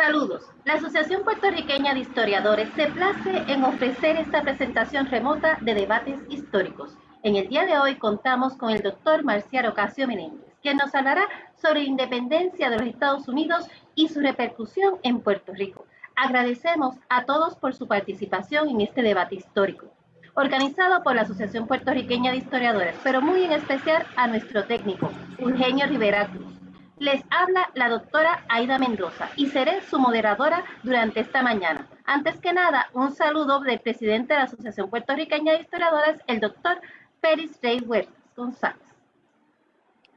Saludos. La Asociación Puertorriqueña de Historiadores se place en ofrecer esta presentación remota de debates históricos. En el día de hoy contamos con el doctor Marcial Ocasio Menéndez, quien nos hablará sobre la independencia de los Estados Unidos y su repercusión en Puerto Rico. Agradecemos a todos por su participación en este debate histórico, organizado por la Asociación Puertorriqueña de Historiadores, pero muy en especial a nuestro técnico, Eugenio Rivera Cruz. Les habla la doctora Aida Mendoza y seré su moderadora durante esta mañana. Antes que nada, un saludo del presidente de la Asociación Puertorriqueña de Historiadores, el doctor Félix Rey Huertas González.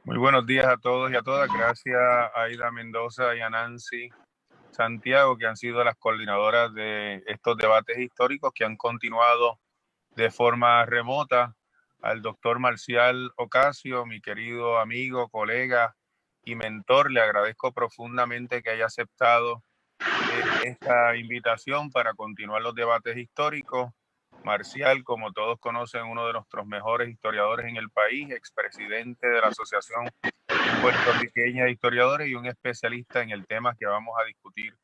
Muy buenos días a todos y a todas. Gracias a Aida Mendoza y a Nancy Santiago, que han sido las coordinadoras de estos debates históricos que han continuado de forma remota. Al doctor Marcial Ocasio, mi querido amigo, colega y mentor, le agradezco profundamente que haya aceptado esta invitación para continuar los debates históricos. Marcial, como todos conocen, uno de nuestros mejores historiadores en el país, expresidente de la Asociación Puertorriqueña de Historiadores y un especialista en el tema que vamos a discutir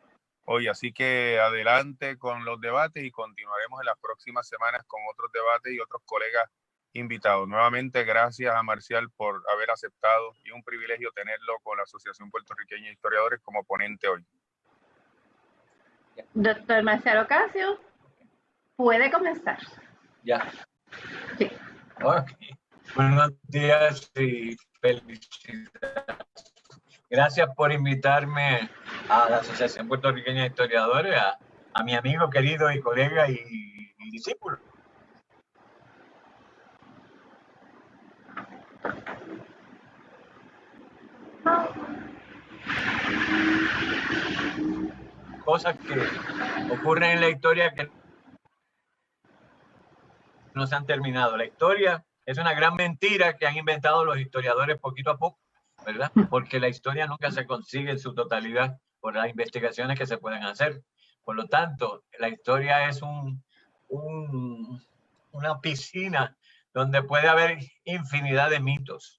hoy. Así que adelante con los debates y continuaremos en las próximas semanas con otros debates y otros colegas invitados. Nuevamente, gracias a Marcial por haber aceptado y un privilegio tenerlo con la Asociación Puertorriqueña de Historiadores como ponente hoy. Doctor Marcial Ocasio, puede comenzar. Ya. Sí. Okay. Buenos días y felicidades. Gracias por invitarme a la Asociación Puertorriqueña de Historiadores, a mi amigo querido y colega y discípulo. Cosas que ocurren en la historia que no se han terminado. La historia es una gran mentira que han inventado los historiadores poquito a poco, ¿verdad? Porque la historia nunca se consigue en su totalidad por las investigaciones que se pueden hacer. Por lo tanto, la historia es una piscina donde puede haber infinidad de mitos.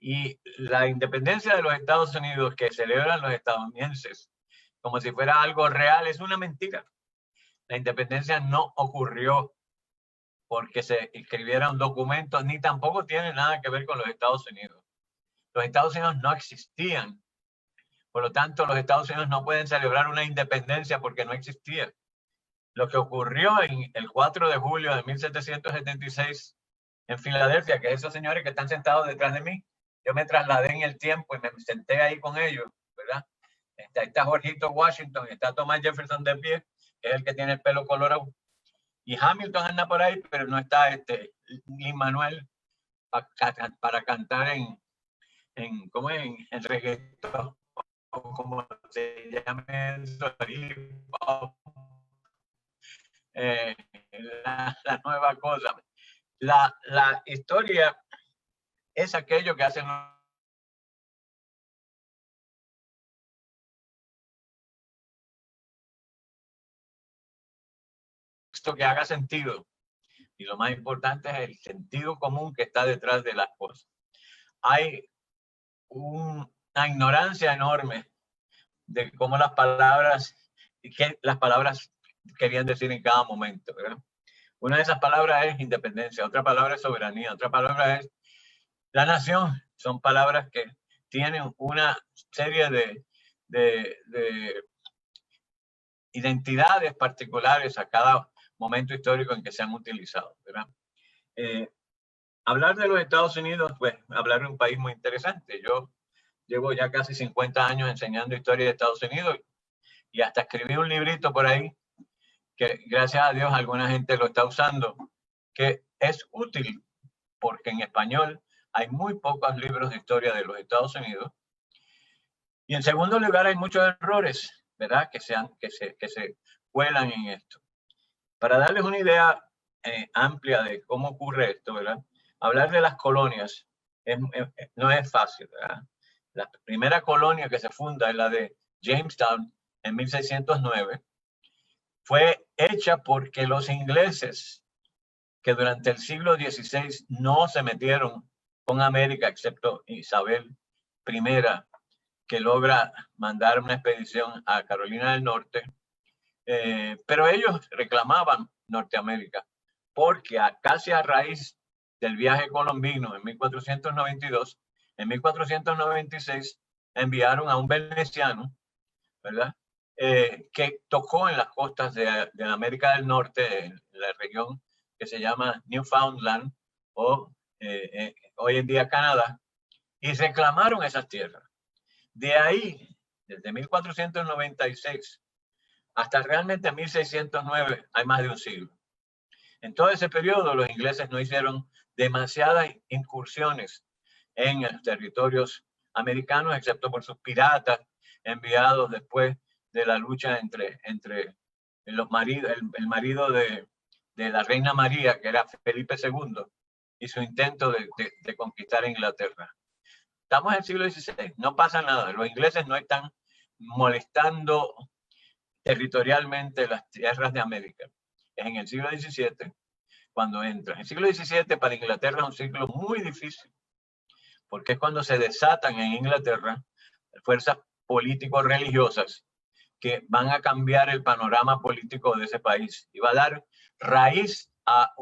Y la independencia de los Estados Unidos que celebran los estadounidenses como si fuera algo real es una mentira. La independencia no ocurrió porque se escribieron documentos, ni tampoco tiene nada que ver con los Estados Unidos. Los Estados Unidos no existían. Por lo tanto, los Estados Unidos no pueden celebrar una independencia porque no existía. Lo que ocurrió en el 4 de julio de 1776 en Filadelfia, que esos señores que están sentados detrás de mí, yo me trasladé en el tiempo y me senté ahí con ellos, ¿verdad? Ahí está Jorgito Washington, está Thomas Jefferson de pie, que es el que tiene el pelo colorado. Y Hamilton anda por ahí, pero no está Lin-Manuel para cantar en reggaetón, como se llame eso, la nueva cosa. La historia es aquello que hacen que haga sentido. Y lo más importante es el sentido común que está detrás de las cosas. Hay una ignorancia enorme de cómo las palabras querían decir en cada momento, ¿verdad? Una de esas palabras es independencia, otra palabra es soberanía, otra palabra es la nación. Son palabras que tienen una serie de identidades particulares a cada momento histórico en que se han utilizado, ¿verdad? Hablar de los Estados Unidos, pues hablar de un país muy interesante. Yo llevo ya casi 50 años enseñando historia de Estados Unidos y hasta escribí un librito por ahí que gracias a Dios alguna gente lo está usando, que es útil porque en español hay muy pocos libros de historia de los Estados Unidos. Y en segundo lugar hay muchos errores, ¿verdad? Que se cuelan en esto. Para darles una idea amplia de cómo ocurre esto, ¿verdad? Hablar de las colonias no es fácil, ¿verdad? La primera colonia que se funda es la de Jamestown en 1609. Fue hecha porque los ingleses, que durante el siglo XVI no se metieron con América, excepto Isabel I, que logra mandar una expedición a Carolina del Norte, pero ellos reclamaban Norteamérica, porque casi a raíz del viaje colombino en 1492, en 1496 enviaron a un veneciano, ¿verdad? Que tocó en las costas de la América del Norte, en la región que se llama Newfoundland, o hoy en día Canadá, y reclamaron esas tierras. De ahí, desde 1496 hasta realmente 1609, hay más de un siglo. En todo ese periodo, los ingleses no hicieron demasiadas incursiones en los territorios americanos, excepto por sus piratas enviados después de la lucha entre los maridos, el marido de la reina María, que era Felipe II, y su intento de conquistar Inglaterra. Estamos en el siglo XVI, no pasa nada. Los ingleses no están molestando territorialmente las tierras de América. Es en el siglo XVII cuando entra. El siglo XVII para Inglaterra es un siglo muy difícil, porque es cuando se desatan en Inglaterra fuerzas político-religiosas que van a cambiar el panorama político de ese país y va a dar raíz a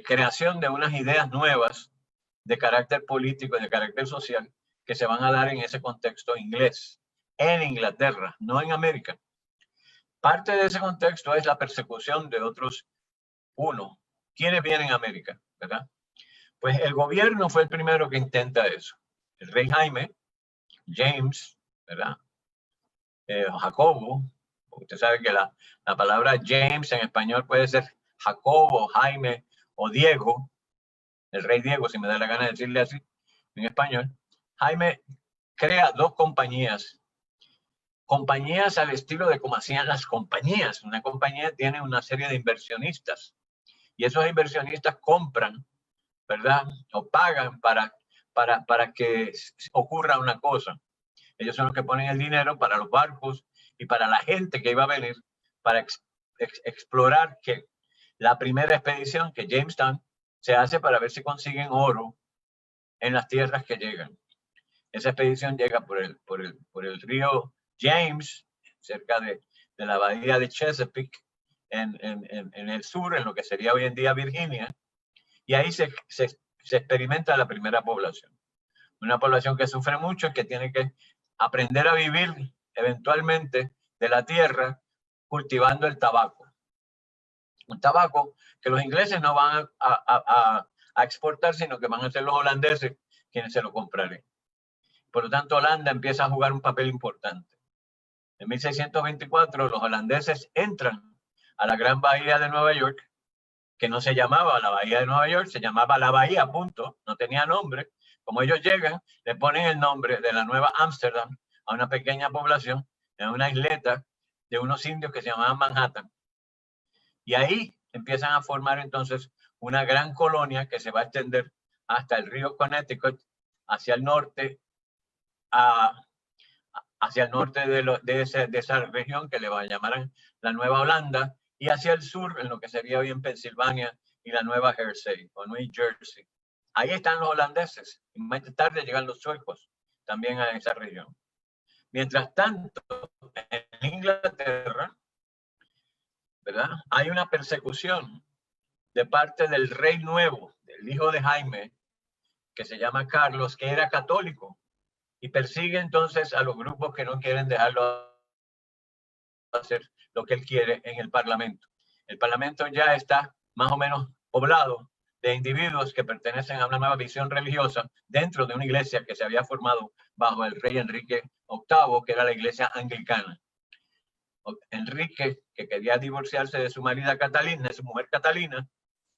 creación de unas ideas nuevas de carácter político y de carácter social que se van a dar en ese contexto inglés, en Inglaterra, no en América. Parte de ese contexto es la persecución de otros ¿quiénes vienen a América? ¿Verdad? Pues el gobierno fue el primero que intenta eso. El rey Jaime, James, ¿verdad? Jacobo, usted sabe que la palabra James en español puede ser Jacobo, Jaime o Diego, el rey Diego, si me da la gana de decirle así en español. Jaime crea dos compañías al estilo de como hacían las compañías. Una compañía tiene una serie de inversionistas y esos inversionistas compran, ¿verdad? O pagan para que ocurra una cosa. Ellos son los que ponen el dinero para los barcos y para la gente que iba a venir para explorar que la primera expedición, que Jamestown, se hace para ver si consiguen oro en las tierras que llegan. Esa expedición llega por el río James, cerca de la bahía de Chesapeake, en el sur, en lo que sería hoy en día Virginia, y ahí se experimenta la primera población. Una población que sufre mucho, que tiene que aprender a vivir eventualmente de la tierra cultivando el tabaco. Un tabaco que los ingleses no van a exportar, sino que van a ser los holandeses quienes se lo comprarán. Por lo tanto, Holanda empieza a jugar un papel importante. En 1624, los holandeses entran a la gran bahía de Nueva York, que no se llamaba la bahía de Nueva York, se llamaba la bahía, punto, no tenía nombre. Como ellos llegan, le ponen el nombre de la Nueva Ámsterdam a una pequeña población en una isleta de unos indios que se llamaban Manhattan. Y ahí empiezan a formar entonces una gran colonia que se va a extender hasta el río Connecticut, hacia el norte, de esa región que le llamarán la Nueva Holanda, y hacia el sur, en lo que sería bien Pensilvania y la Nueva Jersey o New Jersey. Ahí están los holandeses, y más tarde llegan los suecos también a esa región. Mientras tanto, en Inglaterra, ¿verdad?, hay una persecución de parte del rey nuevo, del hijo de Jaime, que se llama Carlos, que era católico, y persigue entonces a los grupos que no quieren dejarlo hacer lo que él quiere en el Parlamento. El Parlamento ya está más o menos poblado de individuos que pertenecen a una nueva visión religiosa dentro de una iglesia que se había formado bajo el rey Enrique VIII, que era la iglesia anglicana. Enrique, que quería divorciarse de su marida Catalina, de su mujer Catalina,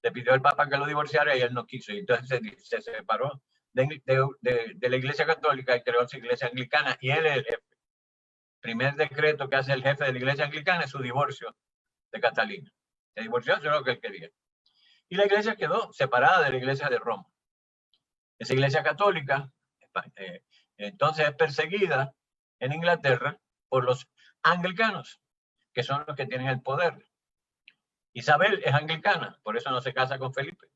le pidió al Papa que lo divorciara y él no quiso. Y entonces se separó de la iglesia católica y creó su iglesia anglicana, y él es el jefe. Primer decreto que hace el jefe de la iglesia anglicana es su divorcio de Catalina. Se divorció, eso es lo que él quería. Y la iglesia quedó separada de la iglesia de Roma. Esa iglesia católica entonces es perseguida en Inglaterra por los anglicanos, que son los que tienen el poder. Isabel es anglicana, por eso no se casa con Felipe.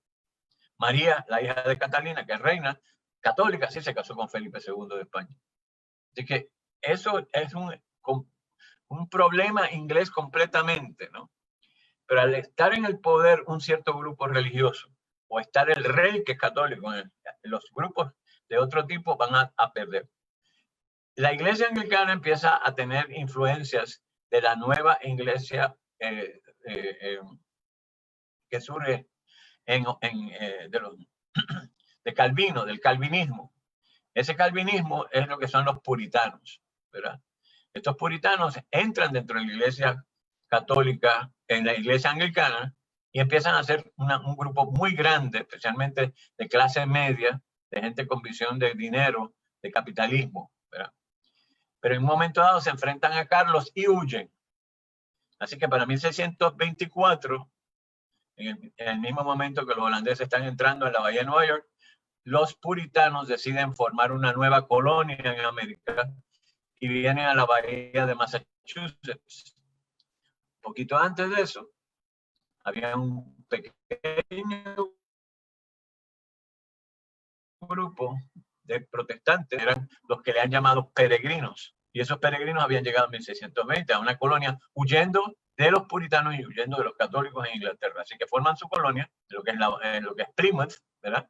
María, la hija de Catalina, que es reina, católica, sí se casó con Felipe II de España. Así que eso es un problema inglés completamente, ¿no? Pero al estar en el poder un cierto grupo religioso, o estar el rey que es católico, los grupos de otro tipo van a perder. La iglesia anglicana empieza a tener influencias de la nueva iglesia que surge de Calvino, del calvinismo. Ese calvinismo es lo que son los puritanos, ¿verdad? Estos puritanos entran dentro de la iglesia católica, en la iglesia anglicana, y empiezan a ser un grupo muy grande, especialmente de clase media, de gente con visión de dinero, de capitalismo, ¿verdad? Pero en un momento dado se enfrentan a Carlos y huyen. Así que para 1624, en el mismo momento que los holandeses están entrando en la bahía de Nueva York, los puritanos deciden formar una nueva colonia en América y vienen a la bahía de Massachusetts. Un poquito antes de eso, había un pequeño grupo de protestantes, eran los que le han llamado peregrinos. Y esos peregrinos habían llegado en 1620 a una colonia huyendo de los puritanos y huyendo de los católicos en Inglaterra. Así que forman su colonia, lo que es Plymouth, ¿verdad?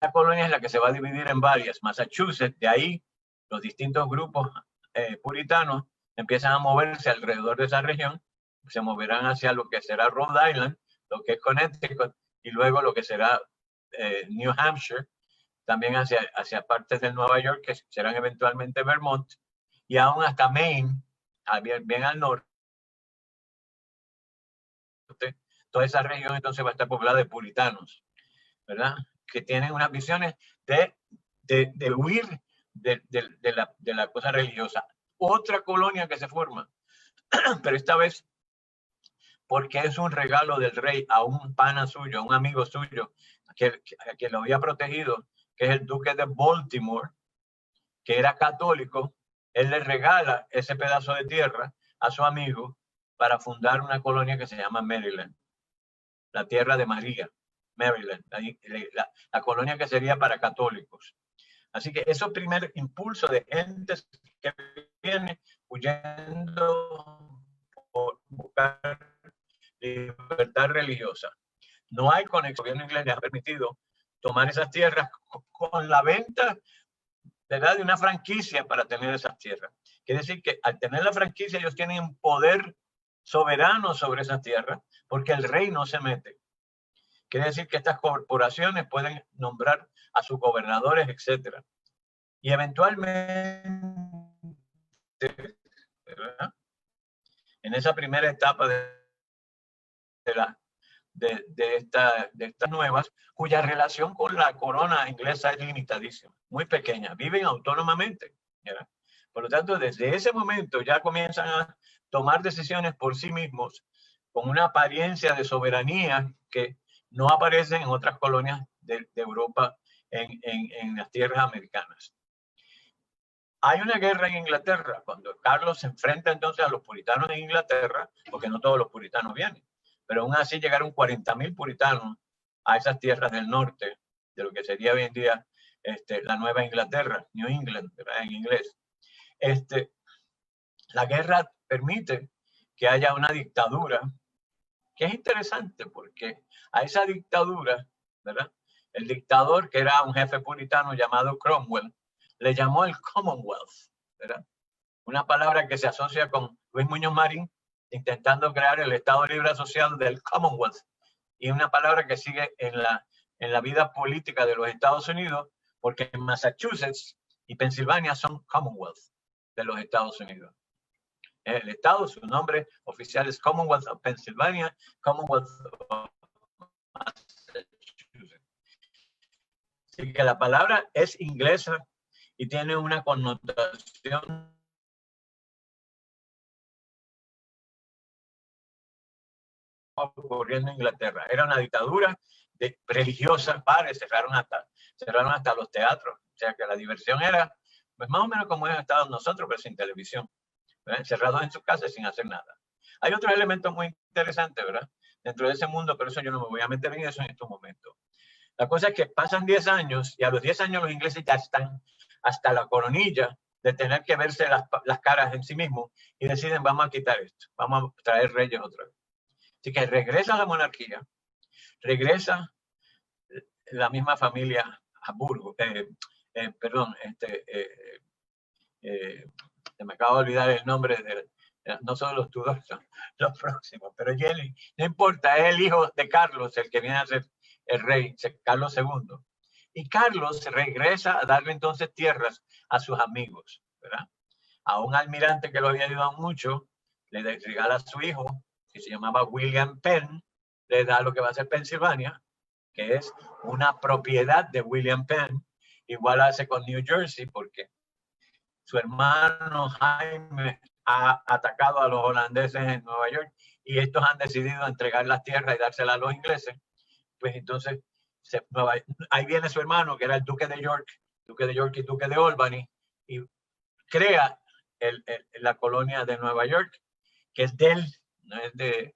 La colonia es la que se va a dividir en varias. Massachusetts, de ahí los distintos grupos puritanos empiezan a moverse alrededor de esa región, se moverán hacia lo que será Rhode Island, lo que es Connecticut, y luego lo que será New Hampshire, también hacia partes de Nueva York, que serán eventualmente Vermont, y aún hasta Maine, bien al norte. Toda esa región entonces va a estar poblada de puritanos, ¿verdad? Que tienen unas visiones de huir de la cosa religiosa. Otra colonia que se forma, pero esta vez porque es un regalo del rey a un pana suyo, a un amigo suyo, que lo había protegido, que es el duque de Baltimore, que era católico. Él le regala ese pedazo de tierra a su amigo para fundar una colonia que se llama Maryland, la tierra de María. Maryland, la colonia que sería para católicos. Así que ese primer impulso de gente que viene huyendo por buscar libertad religiosa. No hay conexión. El gobierno inglés les ha permitido tomar esas tierras con la venta, ¿verdad?, de una franquicia para tener esas tierras. Quiere decir que al tener la franquicia ellos tienen un poder soberano sobre esas tierras porque el rey no se mete. Quiere decir que estas corporaciones pueden nombrar a sus gobernadores, etc. Y eventualmente, ¿verdad?, en esa primera etapa de estas nuevas, cuya relación con la corona inglesa es limitadísima, muy pequeña, viven autónomamente, ¿verdad? Por lo tanto, desde ese momento ya comienzan a tomar decisiones por sí mismos con una apariencia de soberanía que no aparecen en otras colonias de Europa en las tierras americanas. Hay una guerra en Inglaterra, cuando Carlos se enfrenta entonces a los puritanos en Inglaterra, porque no todos los puritanos vienen, pero aún así llegaron 40,000 puritanos a esas tierras del norte, de lo que sería hoy en día la Nueva Inglaterra, New England, ¿verdad?, en inglés. La guerra permite que haya una dictadura, que es interesante porque a esa dictadura, ¿verdad?, el dictador, que era un jefe puritano llamado Cromwell, le llamó el Commonwealth, ¿verdad? Una palabra que se asocia con Luis Muñoz Marín intentando crear el Estado Libre Asociado del Commonwealth, y una palabra que sigue en la vida política de los Estados Unidos, porque Massachusetts y Pensilvania son Commonwealth de los Estados Unidos. El Estado, su nombre oficial es Commonwealth of Pennsylvania, Commonwealth of Massachusetts. Así que la palabra es inglesa y tiene una connotación ocurriendo en Inglaterra. Era una dictadura religiosa, bares cerraron hasta los teatros. O sea que la diversión era pues más o menos como hemos estado nosotros, pero sin televisión, ¿verdad?, encerrados en sus casas sin hacer nada. Hay otros elementos muy interesantes, ¿verdad? dentro de ese mundo, pero eso yo no me voy a meter en eso en estos momentos. La cosa es que pasan 10 años y a los 10 años los ingleses ya están hasta la coronilla de tener que verse las caras en sí mismos y deciden, vamos a quitar esto, vamos a traer reyes otra vez. Así que regresa la monarquía, regresa la misma familia Habsburgo, perdón, se me acaba de olvidar el nombre de no solo los Tudors, los próximos, pero Jenny, no importa, es el hijo de Carlos el que viene a ser el rey, Carlos II. Y Carlos regresa a darle entonces tierras a sus amigos, ¿verdad? A un almirante que lo había ayudado mucho, le regala a su hijo, que se llamaba William Penn, le da lo que va a ser Pensilvania, que es una propiedad de William Penn. Igual hace con New Jersey, porque su hermano Jaime ha atacado a los holandeses en Nueva York y estos han decidido entregar las tierras y dárselas a los ingleses. Pues entonces ahí viene su hermano, que era el duque de York y duque de Albany, y crea la colonia de Nueva York, que es de él, no es de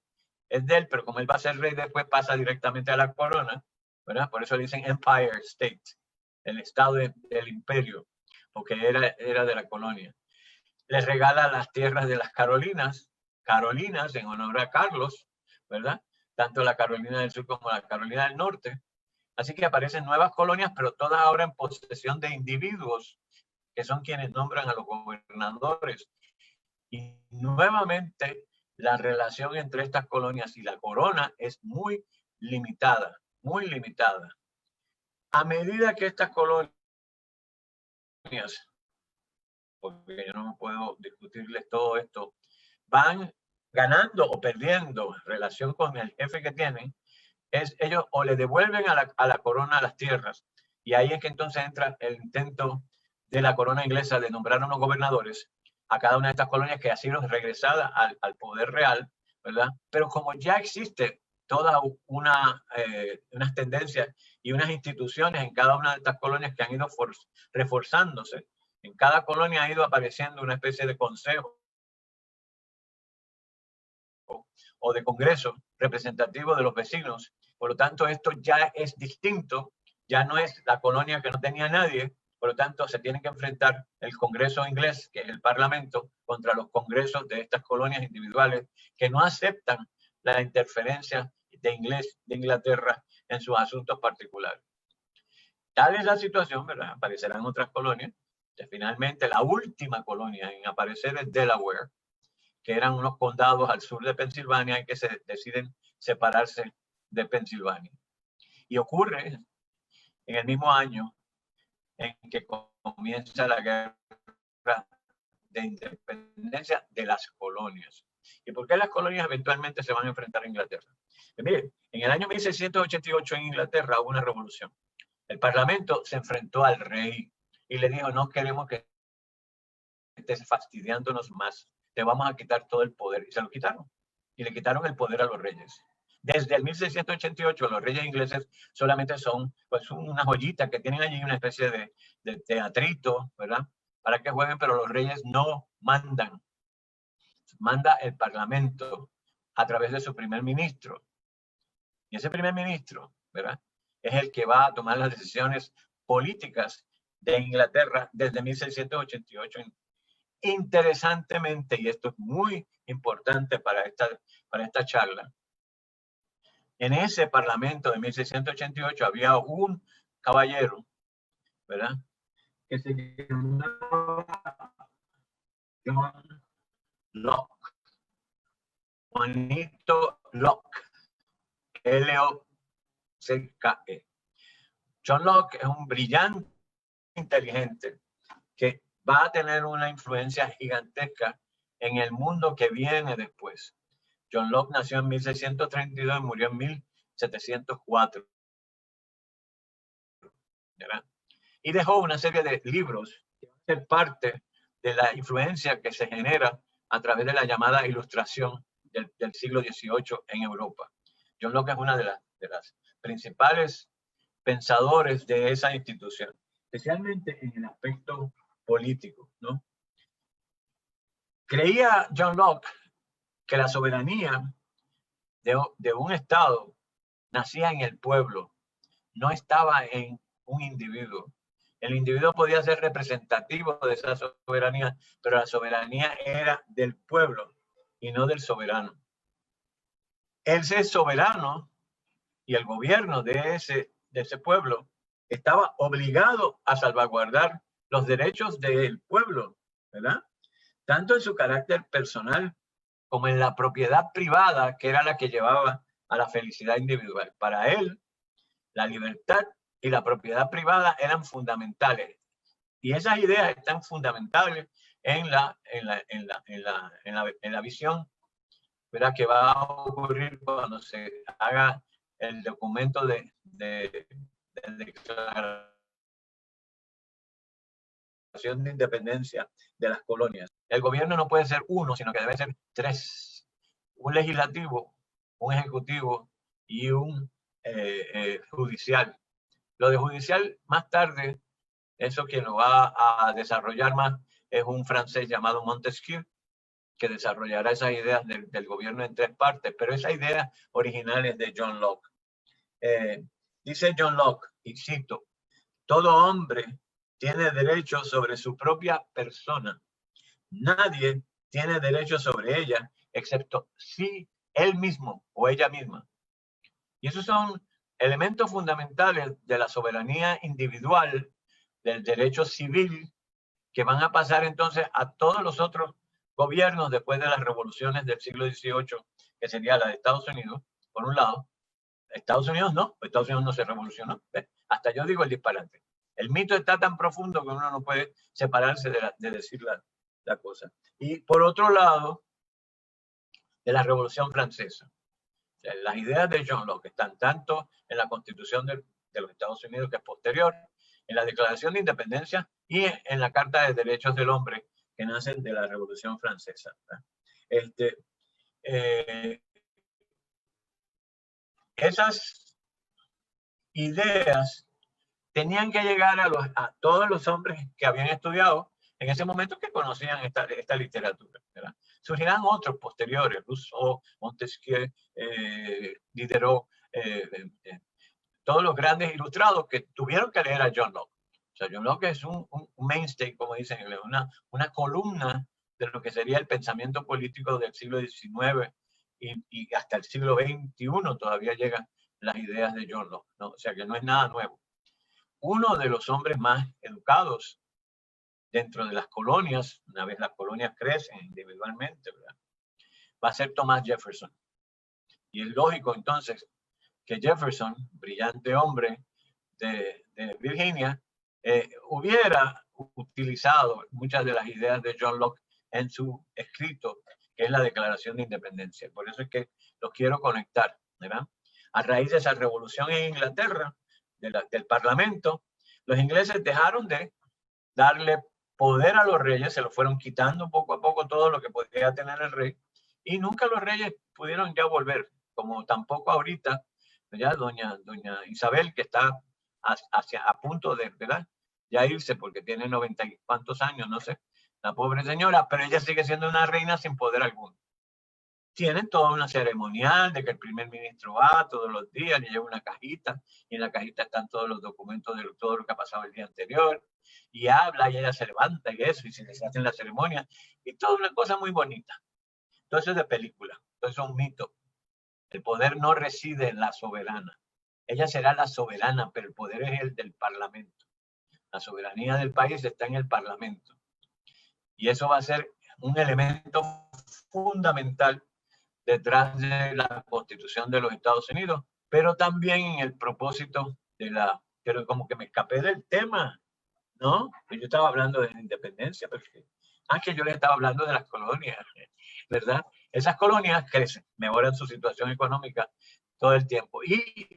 él, pero como él va a ser rey después pasa directamente a la corona, ¿verdad? Por eso le dicen Empire State, el estado del imperio, porque era de la colonia. Les regala las tierras de las Carolinas en honor a Carlos, ¿verdad? Tanto la Carolina del Sur como la Carolina del Norte. Así que aparecen nuevas colonias, pero todas ahora en posesión de individuos que son quienes nombran a los gobernadores. Y nuevamente la relación entre estas colonias y la corona es muy limitada, muy limitada. A medida que estas colonias, porque yo no puedo discutirles todo esto, van ganando o perdiendo relación con el jefe que tienen, ellos o le devuelven a la corona las tierras, y ahí es que entonces entra el intento de la corona inglesa de nombrar unos gobernadores a cada una de estas colonias que ha sido regresada al poder real, ¿verdad? Pero como ya existe toda unas tendencias y unas instituciones en cada una de estas colonias que han ido reforzándose, en cada colonia ha ido apareciendo una especie de consejo o de congreso representativo de los vecinos. Por lo tanto, esto ya es distinto, ya no es la colonia que no tenía nadie, por lo tanto, se tiene que enfrentar el Congreso inglés, que es el Parlamento, contra los congresos de estas colonias individuales que no aceptan la interferencia de Inglaterra en sus asuntos particulares. Tal es la situación, ¿verdad? Aparecerán otras colonias. Finalmente, la última colonia en aparecer es Delaware, que eran unos condados al sur de Pensilvania y que se deciden separarse de Pensilvania. Y ocurre en el mismo año en que comienza la guerra de independencia de las colonias. ¿Y por qué las colonias eventualmente se van a enfrentar a Inglaterra? Pues miren, en el año 1688 en Inglaterra hubo una revolución. El Parlamento se enfrentó al rey y le dijo, no queremos que estés fastidiándonos más, te vamos a quitar todo el poder. Y se lo quitaron. Y le quitaron el poder a los reyes. Desde el 1688 los reyes ingleses solamente son pues una joyita que tienen allí, una especie de teatrito, ¿verdad? Para que jueguen, pero los reyes no mandan. Manda el Parlamento a través de su primer ministro. Y ese primer ministro, ¿verdad? Es el que va a tomar las decisiones políticas de Inglaterra desde 1688. Interesantemente, y esto es muy importante para esta charla, en ese Parlamento de 1688 había un caballero, ¿verdad? Que se llamaba John Locke. Juanito Locke. L-O-C-K-E. John Locke es un brillante inteligente que va a tener una influencia gigantesca en el mundo que viene después. John Locke nació en 1632 y murió en 1704. ¿Verdad? Y dejó una serie de libros que van a ser parte de la influencia que se genera a través de la llamada Ilustración del siglo XVIII en Europa. John Locke es una de las principales pensadores de esa institución, especialmente en el aspecto político, ¿no? Creía John Locke que la soberanía de un Estado nacía en el pueblo, no estaba en un individuo. El individuo podía ser representativo de esa soberanía, pero la soberanía era del pueblo y no del soberano. Ese soberano y el gobierno de ese pueblo estaba obligado a salvaguardar los derechos del pueblo, ¿verdad? Tanto en su carácter personal como en la propiedad privada, que era la que llevaba a la felicidad individual. Para él, la libertad y la propiedad privada eran fundamentales. Y esas ideas están fundamentales en la visión, ¿verdad?, que va a ocurrir cuando se haga el documento de declaración de independencia de las colonias. El gobierno no puede ser uno, sino que debe ser tres: un legislativo, un ejecutivo y un judicial. Lo de judicial más tarde, eso quien lo va a desarrollar más es un francés llamado Montesquieu, que desarrollará esas ideas del gobierno en tres partes, pero esa idea original es de John Locke. Dice John Locke, y cito: todo hombre tiene derecho sobre su propia persona. Nadie tiene derecho sobre ella, excepto si él mismo o ella misma. Y esos son elementos fundamentales de la soberanía individual, del derecho civil, que van a pasar entonces a todos los otros gobiernos después de las revoluciones del siglo XVIII, que sería la de Estados Unidos, por un lado. Estados Unidos no se revolucionó. ¿Ves? Hasta yo digo el disparate. El mito está tan profundo que uno no puede separarse de decir la cosa. Y por otro lado, de la Revolución Francesa. O sea, las ideas de John Locke están tanto en la Constitución de los Estados Unidos, que es posterior, en la Declaración de Independencia y en la Carta de Derechos del Hombre, que nacen de la Revolución Francesa. Esas ideas tenían que llegar a todos los hombres que habían estudiado en ese momento, que conocían esta literatura, ¿verdad? Surgirán otros posteriores: Rousseau, Montesquieu, Diderot, todos los grandes ilustrados que tuvieron que leer a John Locke. O sea, John Locke es un mainstay, como dicen, una columna de lo que sería el pensamiento político del siglo XIX y hasta el siglo XXI todavía llegan las ideas de John Locke, ¿no? O sea, que no es nada nuevo. Uno de los hombres más educados dentro de las colonias, una vez las colonias crecen individualmente, ¿verdad?, va a ser Thomas Jefferson. Y es lógico entonces que Jefferson, brillante hombre de Virginia, hubiera utilizado muchas de las ideas de John Locke en su escrito, que es la Declaración de Independencia. Por eso es que los quiero conectar, ¿verdad? A raíz de esa revolución en Inglaterra, del Parlamento, los ingleses dejaron de darle poder a los reyes, se lo fueron quitando poco a poco todo lo que podía tener el rey, y nunca los reyes pudieron ya volver, como tampoco ahorita, ya doña Isabel, que está a punto de, ¿verdad?, ya irse porque tiene 90 y cuantos años, no sé, la pobre señora, pero ella sigue siendo una reina sin poder alguno. Tienen toda una ceremonial de que el primer ministro va todos los días, le lleva una cajita, y en la cajita están todos los documentos de todo lo que ha pasado el día anterior, y habla, y ella se levanta y eso, y se les hacen la ceremonia, y toda una cosa muy bonita. Entonces es de película, entonces es un mito. El poder no reside en la soberana. Ella será la soberana, pero el poder es el del Parlamento. La soberanía del país está en el Parlamento. Y eso va a ser un elemento fundamental detrás de la Constitución de los Estados Unidos, pero también en el propósito de pero como que me escapé del tema, ¿no? Yo estaba hablando de la independencia, porque que yo les estaba hablando de las colonias, ¿verdad? Esas colonias crecen, mejoran su situación económica todo el tiempo. Y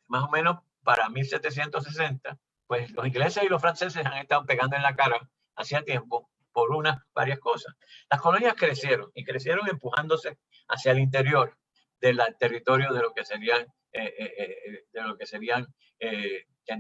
más o menos para 1760, pues los ingleses y los franceses han estado pegando en la cara hacía tiempo por varias cosas. Las colonias crecieron y crecieron empujándose hacia el interior, del territorio de lo que serían en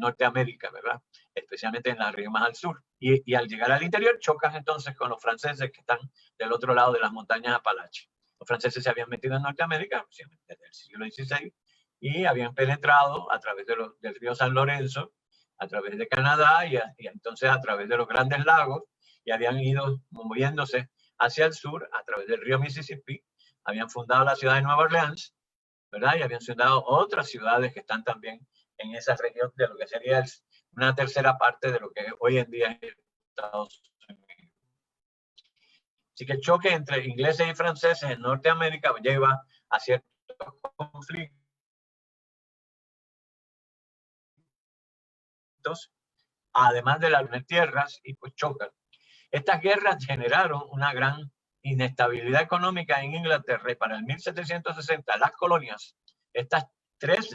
Norteamérica, ¿verdad? Especialmente en la región más al sur. Y al llegar al interior chocan entonces con los franceses que están del otro lado de las montañas Apalaches. Los franceses se habían metido en Norteamérica desde el siglo XVI y habían penetrado a través del río San Lorenzo, a través de Canadá y entonces a través de los Grandes Lagos, y habían ido moviéndose hacia el sur a través del río Mississippi. Habían fundado la ciudad de Nueva Orleans, ¿verdad? Y habían fundado otras ciudades que están también en esa región de lo que sería una tercera parte de lo que hoy en día es Estados Unidos. Así que el choque entre ingleses y franceses en Norteamérica lleva a ciertos conflictos, además de las tierras, y pues chocan. Estas guerras generaron una gran inestabilidad económica en Inglaterra, y para el 1760 las colonias, estas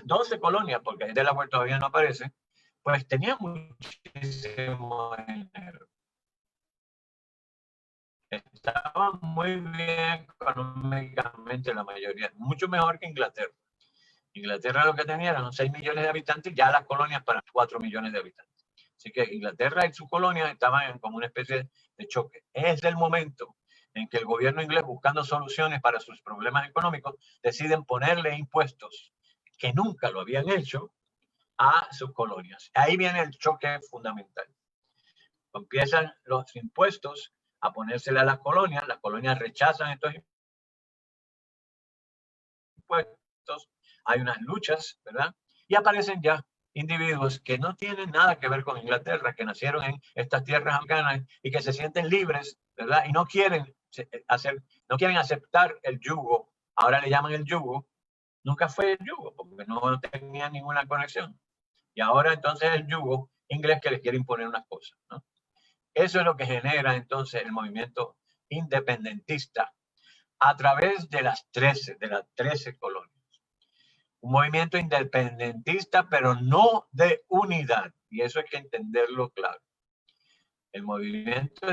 12 colonias, porque Delaware todavía no aparece, pues tenían muchísimo dinero. Estaban muy bien económicamente la mayoría, mucho mejor que Inglaterra. Inglaterra lo que tenía eran 6 millones de habitantes, ya las colonias para 4 millones de habitantes. Así que Inglaterra y sus colonias estaban como una especie de choque. Es el momento en que el gobierno inglés, buscando soluciones para sus problemas económicos, deciden ponerle impuestos que nunca lo habían hecho a sus colonias. Ahí viene el choque fundamental. Empiezan los impuestos a ponérsele a las colonias rechazan estos impuestos, hay unas luchas, ¿verdad? Y aparecen ya individuos que no tienen nada que ver con Inglaterra, que nacieron en estas tierras americanas y que se sienten libres, ¿verdad? Y no quieren aceptar el yugo. Ahora le llaman el yugo. Nunca fue el yugo, porque no tenía ninguna conexión. Y ahora entonces el yugo inglés que les quiere imponer unas cosas, ¿no? Eso es lo que genera entonces el movimiento independentista a través de las 13 colonias. Un movimiento independentista, pero no de unidad. Y eso hay que entenderlo claro. El movimiento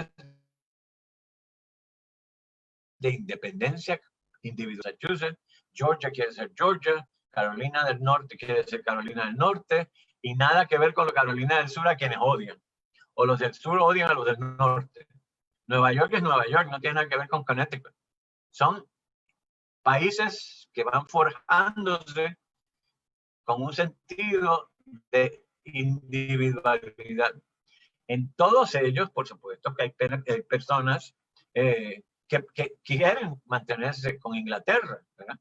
de independencia individual. Massachusetts, Georgia quiere ser Georgia, Carolina del Norte quiere ser Carolina del Norte, y nada que ver con la Carolina del Sur, a quienes odian. O los del sur odian a los del norte. Nueva York es Nueva York, no tiene nada que ver con Connecticut. Son países que van forjándose con un sentido de individualidad. En todos ellos, por supuesto, que hay personas que quieren mantenerse con Inglaterra, ¿verdad?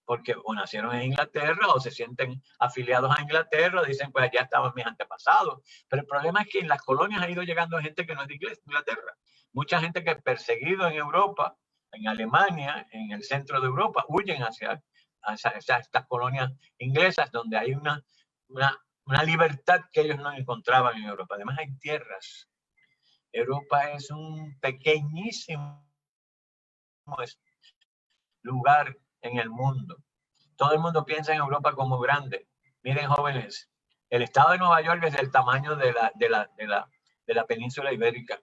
Porque o nacieron en Inglaterra o se sienten afiliados a Inglaterra, dicen, pues allá estaban mis antepasados. Pero el problema es que en las colonias ha ido llegando gente que no es de Inglaterra. Mucha gente que es perseguido en Europa, en Alemania, en el centro de Europa, huyen hacia estas colonias inglesas donde hay una libertad que ellos no encontraban en Europa. Además hay tierras. Europa es un pequeñísimo lugar en el mundo. Todo el mundo piensa en Europa como grande. Miren, jóvenes, el estado de Nueva York es del tamaño de la península ibérica.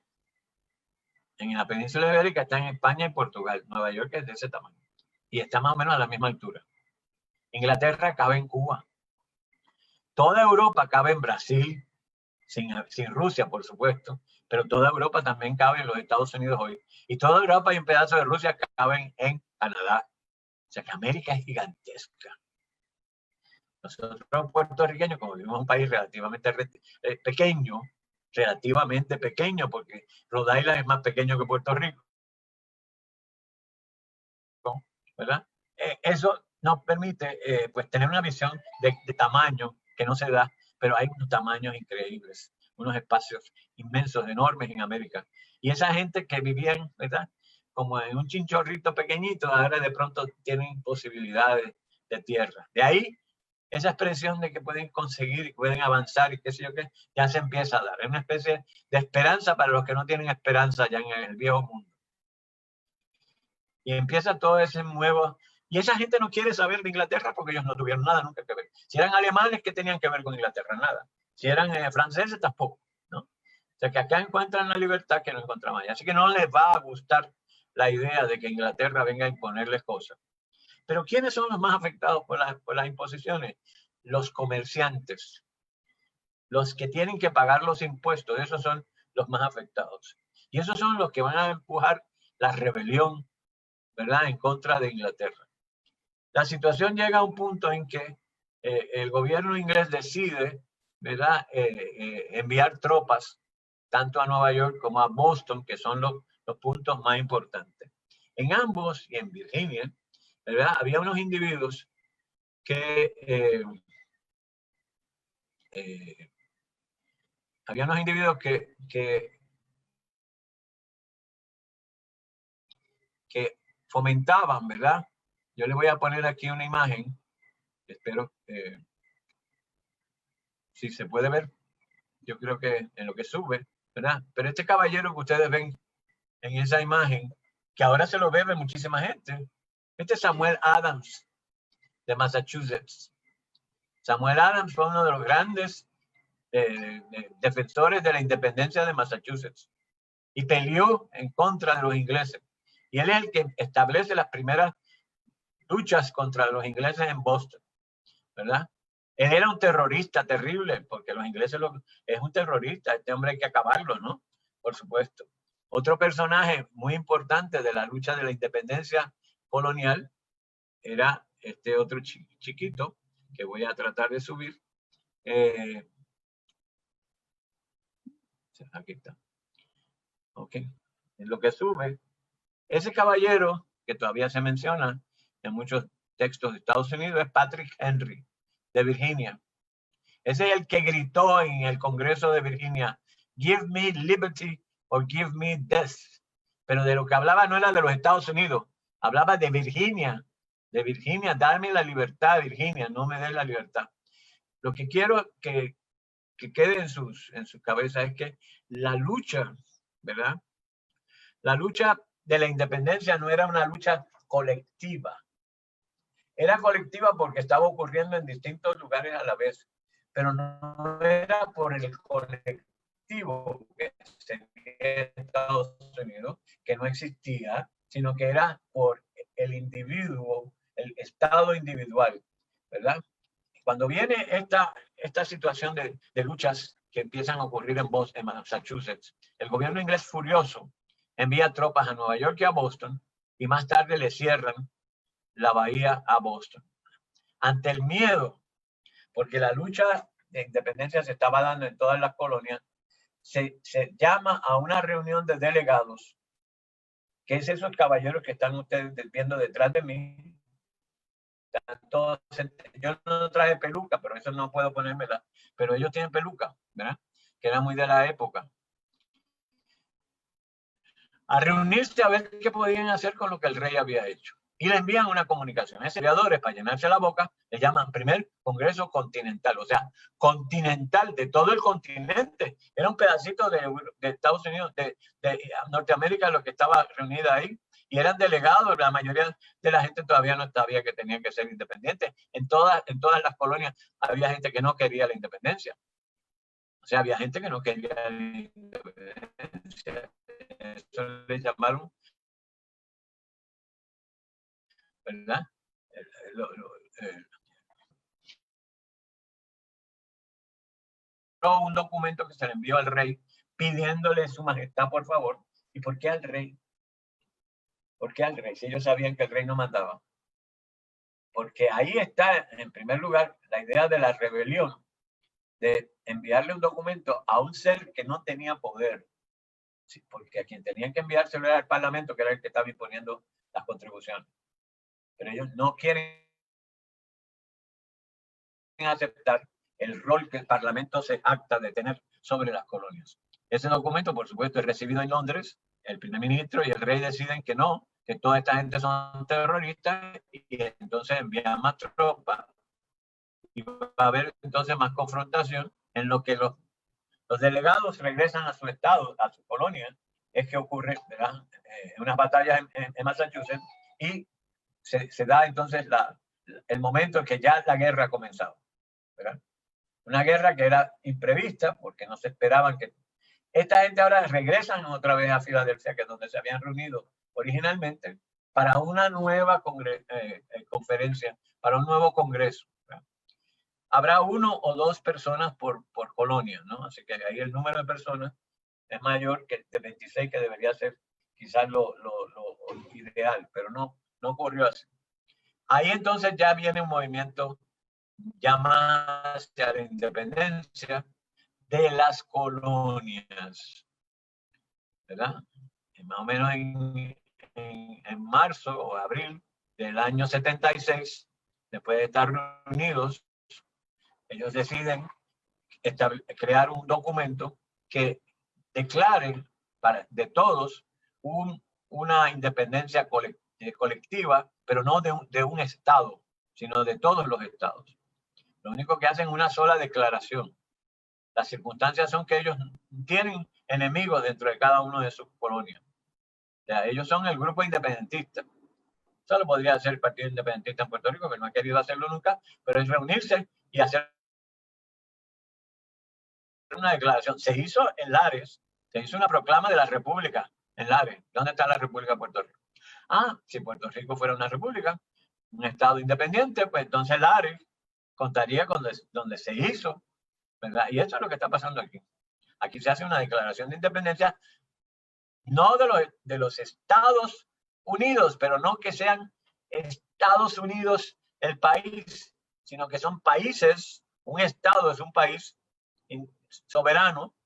En la península ibérica está en España y Portugal. Nueva York es de ese tamaño. Y está más o menos a la misma altura. Inglaterra cabe en Cuba. Toda Europa cabe en Brasil, sin Rusia, por supuesto, pero toda Europa también cabe en los Estados Unidos hoy. Y toda Europa y un pedazo de Rusia caben en Canadá. O sea que América es gigantesca. Nosotros puertorriqueños, como vivimos en un país relativamente pequeño, porque Rhode Island es más pequeño que Puerto Rico, ¿verdad? Eso nos permite pues tener una visión de tamaño que no se da, pero hay unos tamaños increíbles, unos espacios inmensos, enormes en América. Y esa gente que vivían, ¿verdad?, como en un chinchorrito pequeñito, ahora de pronto tienen posibilidades de tierra. De ahí esa expresión de que pueden conseguir y pueden avanzar y qué sé yo qué, ya se empieza a dar. Es una especie de esperanza para los que no tienen esperanza ya en el viejo mundo. Y empieza todo ese nuevo... Y esa gente no quiere saber de Inglaterra porque ellos no tuvieron nada nunca que ver. Si eran alemanes, ¿qué tenían que ver con Inglaterra? Nada. Si eran franceses, tampoco, ¿no? O sea que acá encuentran la libertad que no encontraban allá. Así que no les va a gustar la idea de que Inglaterra venga a imponerles cosas. Pero ¿quiénes son los más afectados por las imposiciones? Los comerciantes, los que tienen que pagar los impuestos, esos son los más afectados. Y esos son los que van a empujar la rebelión, ¿verdad?, en contra de Inglaterra. La situación llega a un punto en que el gobierno inglés decide, ¿verdad?, enviar tropas tanto a Nueva York como a Boston, que son los puntos más importantes. En ambos, y en Virginia, ¿verdad?, había unos individuos que que fomentaban, ¿verdad? Yo le voy a poner aquí una imagen, espero si se puede ver, yo creo que en lo que sube, ¿verdad? Pero este caballero que ustedes ven en esa imagen, que ahora se lo bebe muchísima gente, este es Samuel Adams, de Massachusetts. Samuel Adams fue uno de los grandes defensores de la independencia de Massachusetts y peleó en contra de los ingleses. Y él es el que establece las primeras luchas contra los ingleses en Boston, ¿verdad? Él era un terrorista terrible, porque los ingleses es un terrorista, este hombre hay que acabarlo, ¿no? Por supuesto. Otro personaje muy importante de la lucha de la independencia colonial era este otro chiquito, que voy a tratar de subir. Aquí está. Ok. En lo que sube, ese caballero que todavía se menciona en muchos textos de Estados Unidos es Patrick Henry, de Virginia. Ese es el que gritó en el Congreso de Virginia, "Give me liberty or give me death". Pero de lo que hablaba no era de los Estados Unidos, hablaba de Virginia. De Virginia, dame la libertad, Virginia, no me des la libertad. Lo que quiero que quede en sus cabezas es que la lucha, ¿verdad? La lucha de la independencia no era una lucha colectiva. Era colectiva porque estaba ocurriendo en distintos lugares a la vez, pero no era por el colectivo que se en Estados Unidos, que no existía, sino que era por el individuo, el estado individual, ¿verdad? Cuando viene esta situación de luchas que empiezan a ocurrir en Massachusetts, el gobierno inglés furioso envía tropas a Nueva York y a Boston, y más tarde le cierran la bahía a Boston. Ante el miedo, porque la lucha de independencia se estaba dando en todas las colonias, se llama a una reunión de delegados, que es esos caballeros que están ustedes viendo detrás de mí. Yo no traje peluca, pero eso no puedo ponérmela, pero ellos tienen peluca, ¿verdad? Que era muy de la época. A reunirse a ver qué podían hacer con lo que el rey había hecho. Y le envían una comunicación. A esos creadores, para llenarse la boca, le llaman primer Congreso Continental, o sea, continental de todo el continente. Era un pedacito de Estados Unidos, de Norteamérica, lo que estaba reunida ahí. Y eran delegados, la mayoría de la gente todavía no sabía que tenían que ser independientes. En todas las colonias había gente que no quería la independencia. O sea, había gente que no quería la independencia. Eso le llamaron, ¿verdad? Un documento que se le envió al rey pidiéndole su majestad, por favor. ¿Y por qué al rey? ¿Por qué al rey? Si ellos sabían que el rey no mandaba. Porque ahí está, en primer lugar, la idea de la rebelión, de enviarle un documento a un ser que no tenía poder. Sí, porque a quien tenían que enviárselo era el Parlamento, que era el que estaba imponiendo las contribuciones. Pero ellos no quieren aceptar el rol que el Parlamento se acta de tener sobre las colonias. Ese documento, por supuesto, es recibido en Londres. El primer ministro y el rey deciden que no, que toda esta gente son terroristas, y entonces envían más tropas. Y va a haber entonces más confrontación en lo que los delegados regresan a su estado, a su colonia. Es que ocurre, ¿verdad?, unas batallas en Massachusetts, y se da entonces el momento en que ya la guerra ha comenzado, ¿verdad? Una guerra que era imprevista porque no se esperaban que... Esta gente ahora regresan otra vez a Filadelfia, que es donde se habían reunido originalmente, para una nueva conferencia para un nuevo congreso. Habrá 1 o 2 personas por colonia, ¿no? Así que ahí el número de personas es mayor que el de 26, que debería ser quizás lo ideal, pero no ocurrió así. Ahí entonces ya viene un movimiento ya más hacia la independencia de las colonias, ¿verdad? Más o menos en marzo o abril del año 76, después de estar reunidos, ellos deciden crear un documento que declare de todos una independencia colectiva, pero no de un estado, sino de todos los estados. Lo único que hacen es una sola declaración. Las circunstancias son que ellos tienen enemigos dentro de cada uno de sus colonias. O sea, ellos son el grupo independentista. Solo podría hacer el Partido Independentista en Puerto Rico, que no ha querido hacerlo nunca, pero es reunirse y hacer una declaración. Se hizo en Lares, se hizo una proclama de la República en Lares. ¿Dónde está la República de Puerto Rico? Si Puerto Rico fuera una república, un estado independiente, pues entonces Lares contaría con donde se hizo, ¿verdad? Y eso es lo que está pasando aquí. Aquí se hace una declaración de independencia, no de los Estados Unidos, pero no que sean Estados Unidos el país, sino que son países. Un estado es un país soberano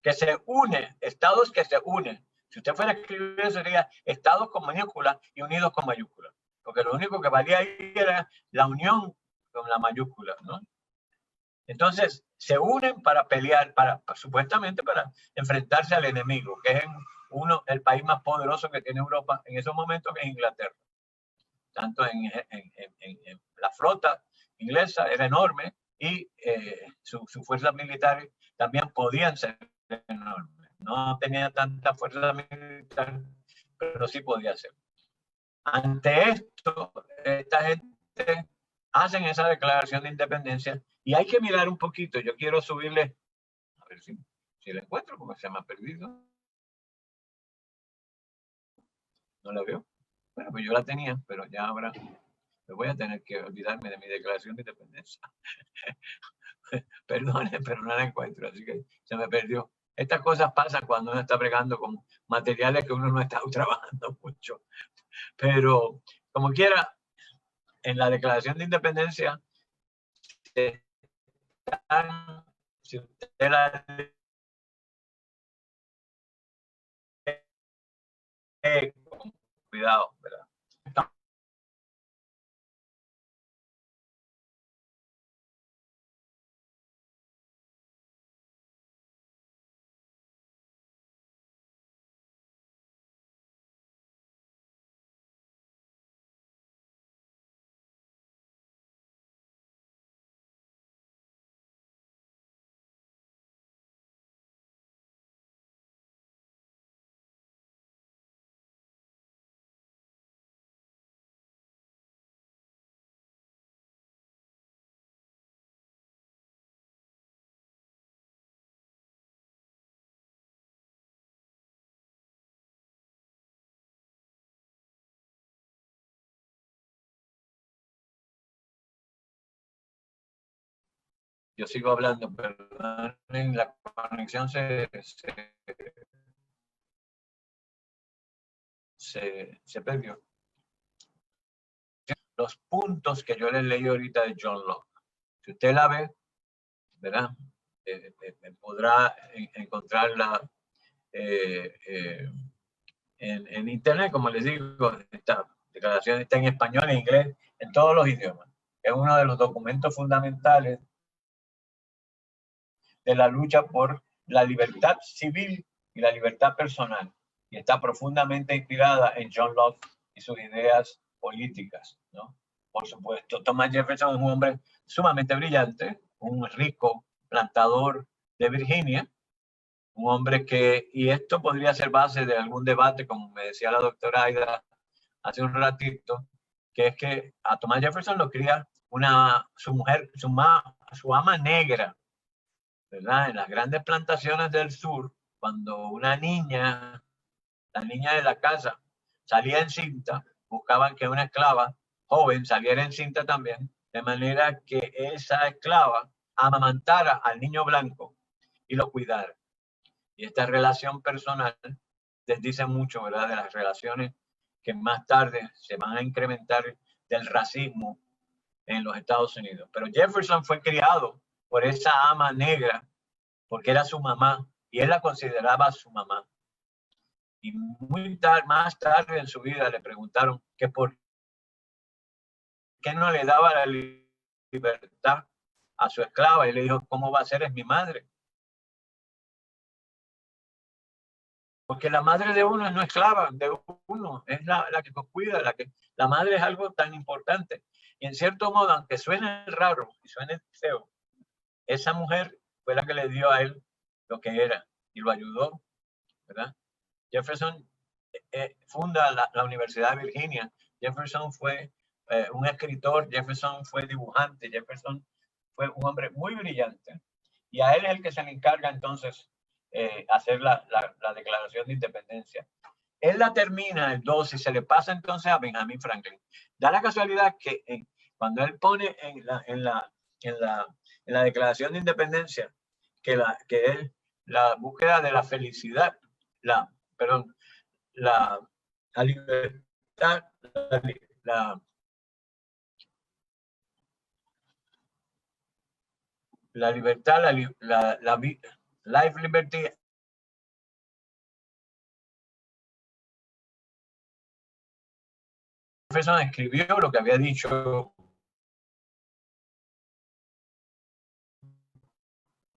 que se une, estados que se unen. Si usted fuera a escribir, sería estados con mayúscula y unidos con mayúscula, porque lo único que valía ahí era la unión con la mayúscula, ¿no? Entonces se unen para pelear, supuestamente para enfrentarse al enemigo, que es el país más poderoso que tiene Europa en esos momentos, que es Inglaterra. Tanto en la flota inglesa era enorme, y sus fuerzas militares también podían ser enormes. No tenía tanta fuerza militar, pero sí podía ser. Ante esto, esta gente hacen esa declaración de independencia, y hay que mirar un poquito. Yo quiero subirle, a ver si la encuentro, porque se me ha perdido. No la veo. Bueno, pues yo la tenía, pero ya ahora me voy a tener que olvidarme de mi declaración de independencia. Perdone, pero no la encuentro, así que se me perdió. Estas cosas pasan cuando uno está bregando con materiales que uno no está trabajando mucho. Pero, como quiera, en la declaración de independencia, si usted la lee con cuidado, ¿verdad? Yo sigo hablando, pero la conexión se perdió. Los puntos que yo les leí ahorita de John Locke, si usted la ve, ¿verdad? Podrá encontrarla en internet, como les digo. Esta declaración está en español, en inglés, en todos los idiomas. Es uno de los documentos fundamentales de la lucha por la libertad civil y la libertad personal, y está profundamente inspirada en John Locke y sus ideas políticas, ¿no? Por supuesto, Thomas Jefferson es un hombre sumamente brillante, un rico plantador de Virginia, un hombre que, y esto podría ser base de algún debate, como me decía la doctora Aida hace un ratito, que es que a Thomas Jefferson lo cría su mujer, su ama negra, ¿verdad? En las grandes plantaciones del sur, cuando una niña, la niña de la casa, salía encinta, buscaban que una esclava joven saliera encinta también, de manera que esa esclava amamantara al niño blanco y lo cuidara. Y esta relación personal les dice mucho, ¿verdad?, de las relaciones que más tarde se van a incrementar del racismo en los Estados Unidos. Pero Jefferson fue criado por esa ama negra porque era su mamá y él la consideraba su mamá. Y más tarde en su vida le preguntaron que por qué no le daba la libertad a su esclava, y le dijo, ¿cómo va a ser? Es mi madre. Porque la madre de uno no es esclava de uno, es la que nos cuida, la madre es algo tan importante. Y en cierto modo, aunque suene raro y suene feo, esa mujer fue la que le dio a él lo que era y lo ayudó, ¿verdad? Jefferson funda la Universidad de Virginia. Jefferson fue un escritor, Jefferson fue dibujante, Jefferson fue un hombre muy brillante. Y a él es el que se le encarga entonces hacer la Declaración de Independencia. Él la termina el 2 y se le pasa entonces a Benjamin Franklin. Da la casualidad que cuando él pone en la Declaración de Independencia que es la búsqueda de la felicidad, la libertad, la libertad, life, liberty. Jefferson escribió lo que había dicho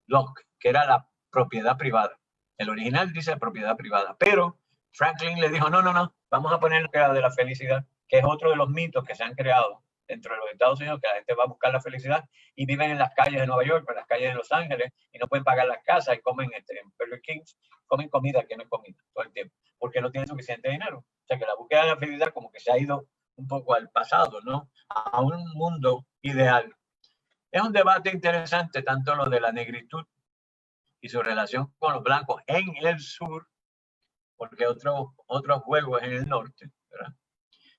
Locke, que era la propiedad privada. El original dice propiedad privada, pero Franklin le dijo, no, vamos a poner lo que era de la felicidad, que es otro de los mitos que se han creado dentro de los Estados Unidos, que la gente va a buscar la felicidad y viven en las calles de Nueva York, en las calles de Los Ángeles, y no pueden pagar las casas y comen en Burger King, comen comida que no es comida todo el tiempo, porque no tienen suficiente dinero. O sea que la búsqueda de la felicidad como que se ha ido un poco al pasado, ¿no? A un mundo ideal. Es un debate interesante, tanto lo de la negritud y su relación con los blancos en el sur, porque otros juegos en el norte, ¿verdad?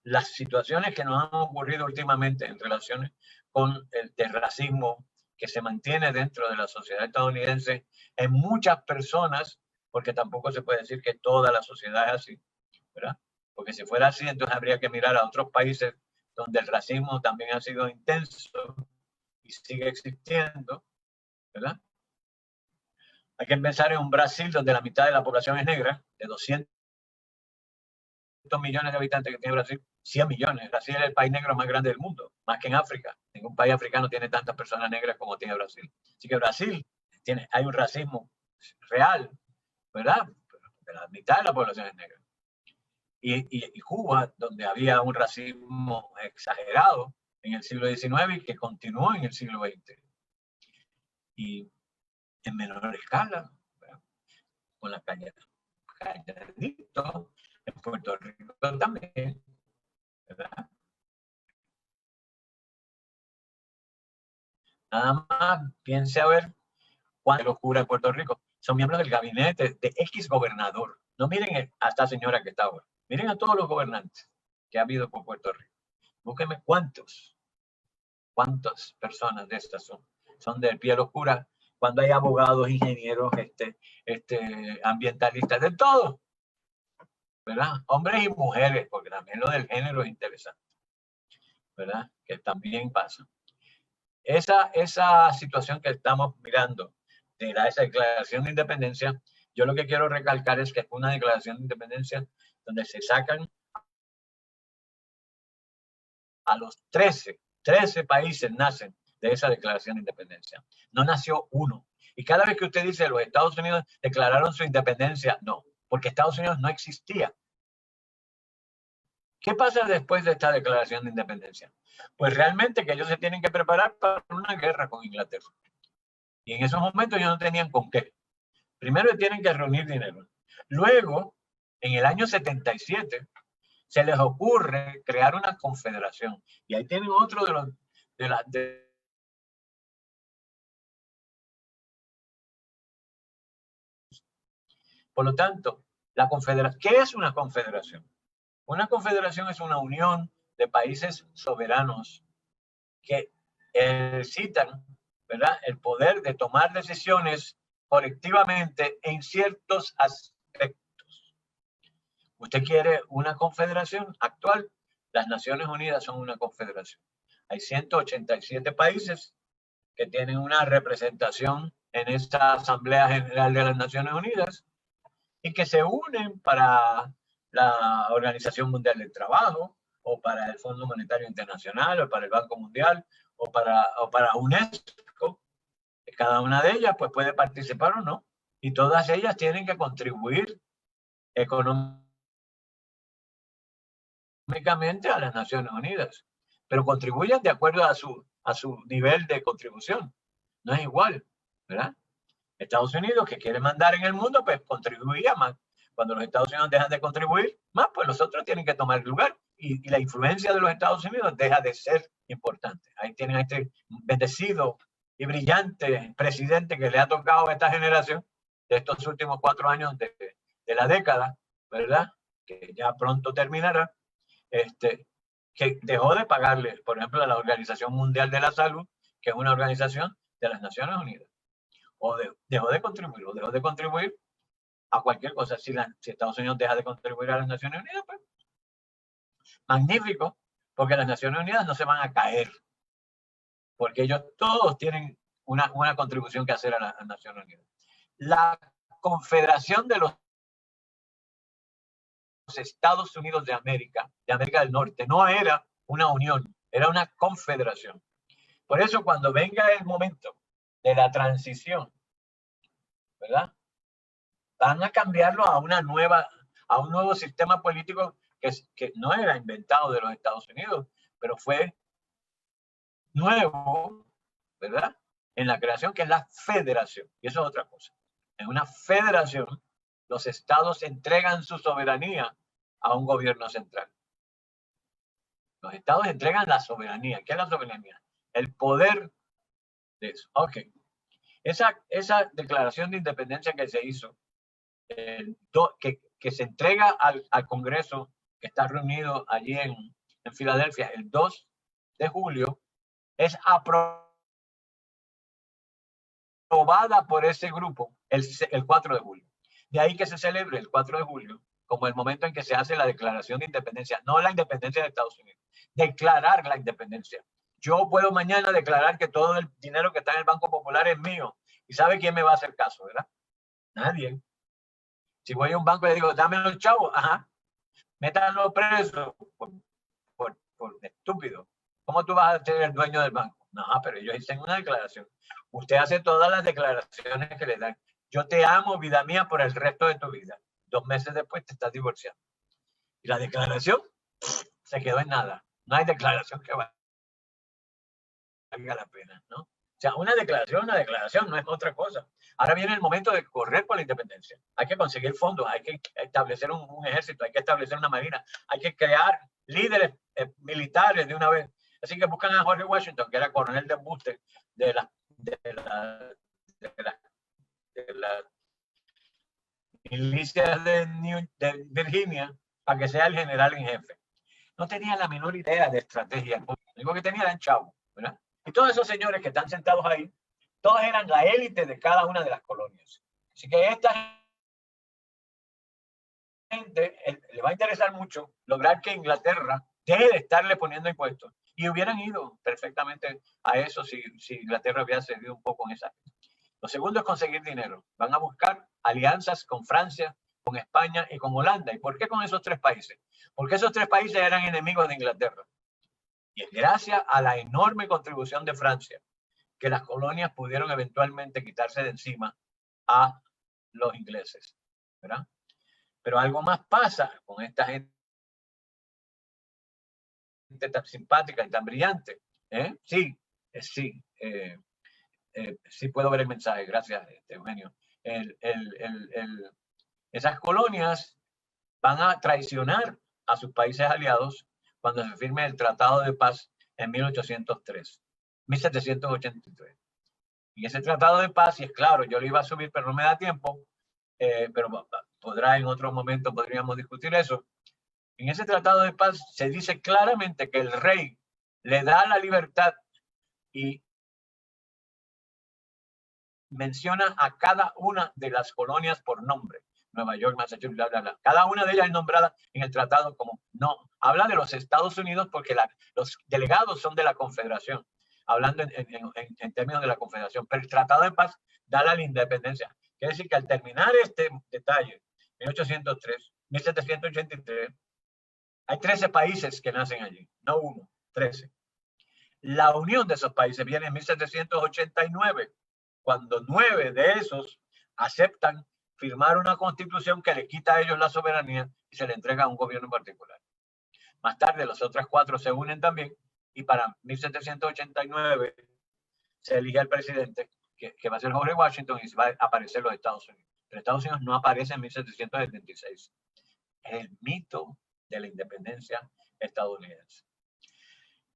Las situaciones que nos han ocurrido últimamente en relaciones con el racismo que se mantiene dentro de la sociedad estadounidense en muchas personas, porque tampoco se puede decir que toda la sociedad es así, ¿verdad? Porque si fuera así, entonces habría que mirar a otros países donde el racismo también ha sido intenso y sigue existiendo, ¿verdad? Hay que pensar en un Brasil donde la mitad de la población es negra, de 200 millones de habitantes que tiene Brasil, 100 millones. Brasil es el país negro más grande del mundo, más que en África. Ningún país africano tiene tantas personas negras como tiene Brasil. Así que Brasil hay un racismo real, ¿verdad? Pero la mitad de la población es negra. Y Cuba, donde había un racismo exagerado en el siglo XIX y que continuó en el siglo XX. Y en menor escala, ¿verdad? Con la calladito, en Puerto Rico también, ¿verdad? Nada más piense a ver cuántos los curas de Puerto Rico son miembros del gabinete de X gobernador. No miren a esta señora que está ahora, miren a todos los gobernantes que ha habido por Puerto Rico. Búsquenme cuántas personas de estas son de piel oscura, cuando hay abogados, ingenieros, ambientalistas, de todo, ¿verdad? Hombres y mujeres, porque también lo del género es interesante, ¿verdad? Que también pasa. Esa situación que estamos mirando de esa declaración de independencia, yo lo que quiero recalcar es que es una declaración de independencia donde se sacan a los 13 países nacen de esa declaración de independencia. No nació uno. Y cada vez que usted dice los Estados Unidos declararon su independencia, no, porque Estados Unidos no existía. ¿Qué pasa después de esta declaración de independencia? Pues realmente que ellos se tienen que preparar para una guerra con Inglaterra. Y en esos momentos ellos no tenían con qué. Primero tienen que reunir dinero. Luego, en el año 77, se les ocurre crear una confederación. Y ahí tienen otro de los... Por lo tanto, la confederación, ¿qué es una confederación? Una confederación es una unión de países soberanos que ejercitan, ¿verdad?, el poder de tomar decisiones colectivamente en ciertos aspectos. ¿Usted quiere una confederación actual? Las Naciones Unidas son una confederación. Hay 187 países que tienen una representación en esta Asamblea General de las Naciones Unidas y que se unen para la Organización Mundial del Trabajo, o para el Fondo Monetario Internacional, o para el Banco Mundial, o para UNESCO. Cada una de ellas pues, puede participar o no, y todas ellas tienen que contribuir económicamente a las Naciones Unidas, pero contribuyen de acuerdo a su nivel de contribución. No es igual, ¿verdad? Estados Unidos, que quiere mandar en el mundo, pues contribuía más. Cuando los Estados Unidos dejan de contribuir más, pues los otros tienen que tomar lugar y la influencia de los Estados Unidos deja de ser importante. Ahí tienen a este bendecido y brillante presidente que le ha tocado a esta generación de estos últimos 4 años de la década, ¿verdad?, que ya pronto terminará, que dejó de pagarle, por ejemplo, a la Organización Mundial de la Salud, que es una organización de las Naciones Unidas. O dejó de contribuir a cualquier cosa. Si Estados Unidos deja de contribuir a las Naciones Unidas, pues magnífico, porque las Naciones Unidas no se van a caer, porque ellos todos tienen una contribución que hacer a las Naciones Unidas. La Confederación de los Estados Unidos de América del Norte, no era una unión, era una confederación. Por eso cuando venga el momento de la transición, ¿verdad?, van a cambiarlo a un nuevo sistema político que no era inventado de los Estados Unidos, pero fue nuevo, ¿verdad?, en la creación, que es la federación. Y eso es otra cosa. En una federación, los estados entregan su soberanía a un gobierno central. Los estados entregan la soberanía. ¿Qué es la soberanía? El poder de eso. Ok. Esa declaración de independencia que se hizo, que se entrega al Congreso, que está reunido allí en Filadelfia el 2 de julio, es aprobada por ese grupo el 4 de julio. De ahí que se celebre el 4 de julio como el momento en que se hace la declaración de independencia, no la independencia de Estados Unidos, declarar la independencia. Yo puedo mañana declarar que todo el dinero que está en el Banco Popular es mío. ¿Y sabe quién me va a hacer caso, verdad? Nadie. Si voy a un banco y le digo, dame los chavos, ajá, métanlo preso por estúpido. ¿Cómo tú vas a ser el dueño del banco? No, pero ellos hicieron una declaración. Usted hace todas las declaraciones que le dan. Yo te amo, vida mía, por el resto de tu vida. 2 meses después te estás divorciando. Y la declaración se quedó en nada. No hay declaración que valga la pena, ¿no? O sea, una declaración, no es otra cosa. Ahora viene el momento de correr por la independencia. Hay que conseguir fondos, hay que establecer un ejército, hay que establecer una marina, hay que crear líderes militares de una vez. Así que buscan a George Washington, que era coronel de embuste de la milicia de Virginia, para que sea el general en jefe. No tenía la menor idea de estrategia. Lo único que tenía eran chavos, ¿verdad? Y todos esos señores que están sentados ahí, todos eran la élite de cada una de las colonias. Así que esta gente le va a interesar mucho lograr que Inglaterra deje de estarle poniendo impuestos. Y hubieran ido perfectamente a eso si Inglaterra hubiera cedido un poco en esa. Lo segundo es conseguir dinero. Van a buscar alianzas con Francia, con España y con Holanda. ¿Y por qué con esos 3 países? Porque esos 3 países eran enemigos de Inglaterra. Y es gracias a la enorme contribución de Francia que las colonias pudieron eventualmente quitarse de encima a los ingleses, ¿verdad? Pero algo más pasa con esta gente tan simpática y tan brillante. Sí, sí puedo ver el mensaje, gracias, Eugenio. Esas colonias van a traicionar a sus países aliados cuando se firme el Tratado de Paz en 1783. Y ese Tratado de Paz, y es claro, yo lo iba a subir, pero no me da tiempo, pero en otro momento podríamos discutir eso. En ese tratado de paz se dice claramente que el rey le da la libertad y menciona a cada una de las colonias por nombre. Nueva York, Massachusetts, bla, bla, bla. Cada una de ellas es nombrada en el tratado como no. Habla de los Estados Unidos porque los delegados son de la Confederación, hablando en términos de la Confederación. Pero el tratado de paz da la independencia. Quiere decir que al terminar este detalle, 1803, 1783, hay 13 países que nacen allí, no uno, 13. La unión de esos países viene en 1789, cuando 9 de esos aceptan firmar una constitución que le quita a ellos la soberanía y se le entrega a un gobierno en particular. Más tarde, los otros 4 se unen también y para 1789 se elige al presidente, que va a ser George Washington, y va a aparecer los Estados Unidos. Pero Estados Unidos no aparece en 1776. Es el mito de la independencia estadounidense.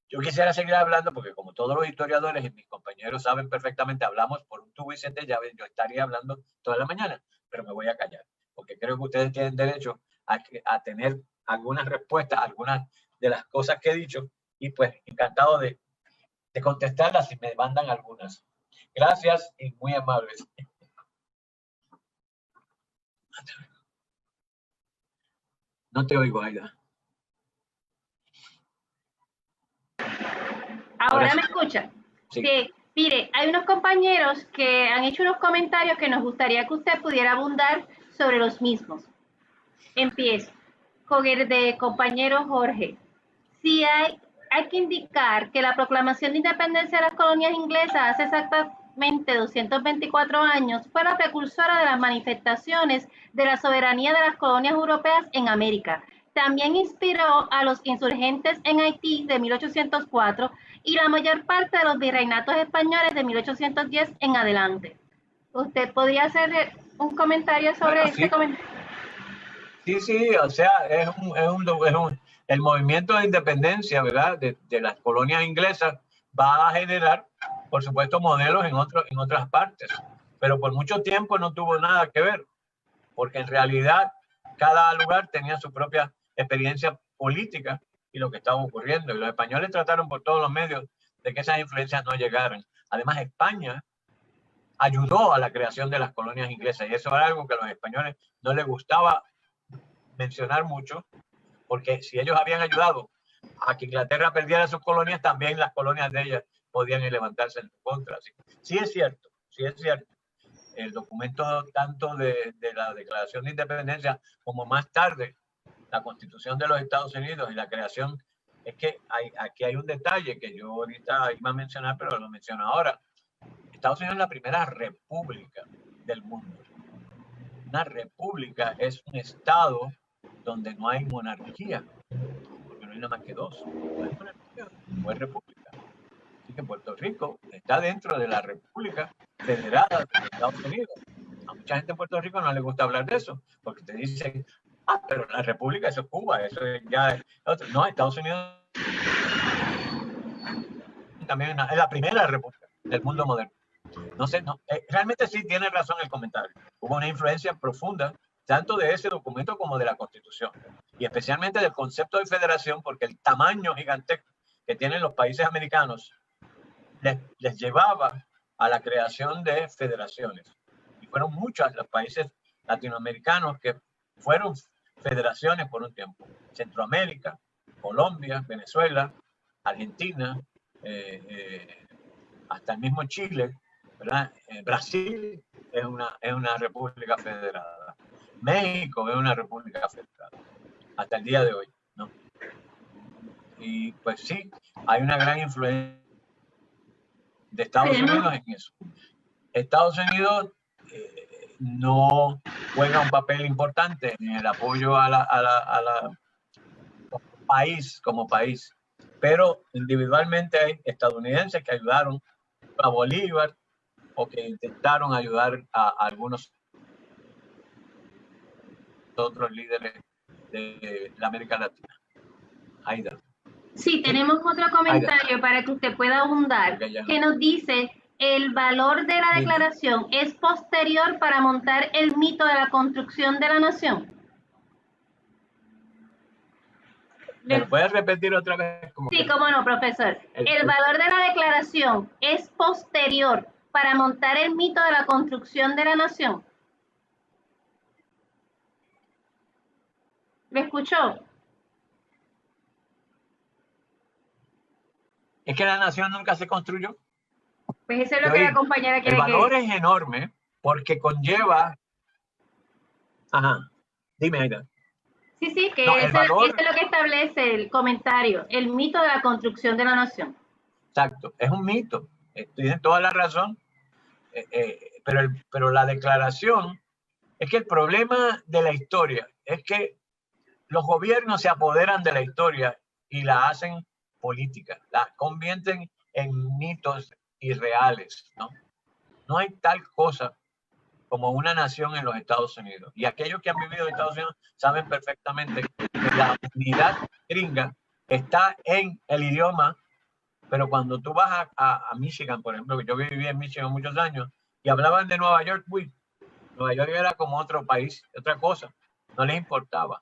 Yo quisiera seguir hablando porque como todos los historiadores y mis compañeros saben perfectamente, hablamos por un tubo y 7 llaves, yo estaría hablando toda la mañana, pero me voy a callar, porque creo que ustedes tienen derecho a tener algunas respuestas a algunas de las cosas que he dicho, y pues encantado de contestarlas si me mandan algunas. Gracias y muy amables. No te oigo, Aida. Ahora me escucha. Sí. Mire, hay unos compañeros que han hecho unos comentarios que nos gustaría que usted pudiera abundar sobre los mismos. Empiezo con el de compañero Jorge. Sí hay que indicar que la proclamación de independencia de las colonias inglesas hace exactamente 224 años fue la precursora de las manifestaciones de la soberanía de las colonias europeas en América. También inspiró a los insurgentes en Haití de 1804 y la mayor parte de los virreinatos españoles de 1810 en adelante. ¿Usted podría hacer un comentario sobre este comentario? Sí, o sea, el movimiento de independencia, ¿verdad? De las colonias inglesas va a generar, por supuesto, modelos en otras partes, pero por mucho tiempo no tuvo nada que ver, porque en realidad cada lugar tenía su propia experiencia política y lo que estaba ocurriendo, y los españoles trataron por todos los medios de que esas influencias no llegaran. Además, España ayudó a la creación de las colonias inglesas, y eso era algo que a los españoles no les gustaba mencionar mucho, porque si ellos habían ayudado a que Inglaterra perdiera sus colonias, también las colonias de ellas podían levantarse en contra. Sí es cierto, sí es cierto. El documento tanto de la Declaración de Independencia como más tarde la Constitución de los Estados Unidos y la creación, es que aquí hay un detalle que yo ahorita iba a mencionar, pero lo menciono ahora. Estados Unidos es la primera república del mundo. Una república es un estado donde no hay monarquía, porque no hay nada más que dos. No hay monarquía, no hay república. Así que Puerto Rico está dentro de la República Federada de los Estados Unidos. A mucha gente en Puerto Rico no le gusta hablar de eso, porque te dicen, pero la República, eso es Cuba, eso ya es otro. No, Estados Unidos también es la primera república del mundo moderno. No sé, realmente sí tiene razón el comentario. Hubo una influencia profunda tanto de ese documento como de la Constitución, y especialmente del concepto de federación, porque el tamaño gigantesco que tienen los países americanos les llevaba a la creación de federaciones. Y fueron muchos los países latinoamericanos que fueron federaciones por un tiempo. Centroamérica, Colombia, Venezuela, Argentina, hasta el mismo Chile, ¿verdad? Brasil es una república federada. México es una república federada. Hasta el día de hoy, ¿no? Y pues sí, hay una gran influencia de Estados Unidos en eso. Estados Unidos no juega un papel importante en el apoyo a la como país, pero individualmente hay estadounidenses que ayudaron a Bolívar o que intentaron ayudar a algunos otros líderes de la América Latina. Aida. Sí, tenemos otro comentario para que usted pueda abundar, que nos dice: el valor de la declaración es posterior para montar el mito de la construcción de la nación. ¿Me lo puedes repetir otra vez? Sí, cómo no, profesor. El valor de la declaración es posterior para montar el mito de la construcción de la nación. ¿Me escuchó? Es que la nación nunca se construyó. Pues eso es lo que la compañera quiere que... El valor es enorme porque conlleva... Ajá, dime, Aida. Sí, que no, eso es lo que establece el comentario, el mito de la construcción de la nación. Exacto, es un mito. Tienen toda la razón. Pero la declaración es que el problema de la historia es que los gobiernos se apoderan de la historia y la hacen política, la convierten en mitos irreales, ¿no? No hay tal cosa como una nación en los Estados Unidos. Y aquellos que han vivido en Estados Unidos saben perfectamente que la unidad gringa está en el idioma, pero cuando tú vas a Michigan, por ejemplo, que yo viví en Michigan muchos años, y hablaban de Nueva York, Nueva York era como otro país, otra cosa, no les importaba.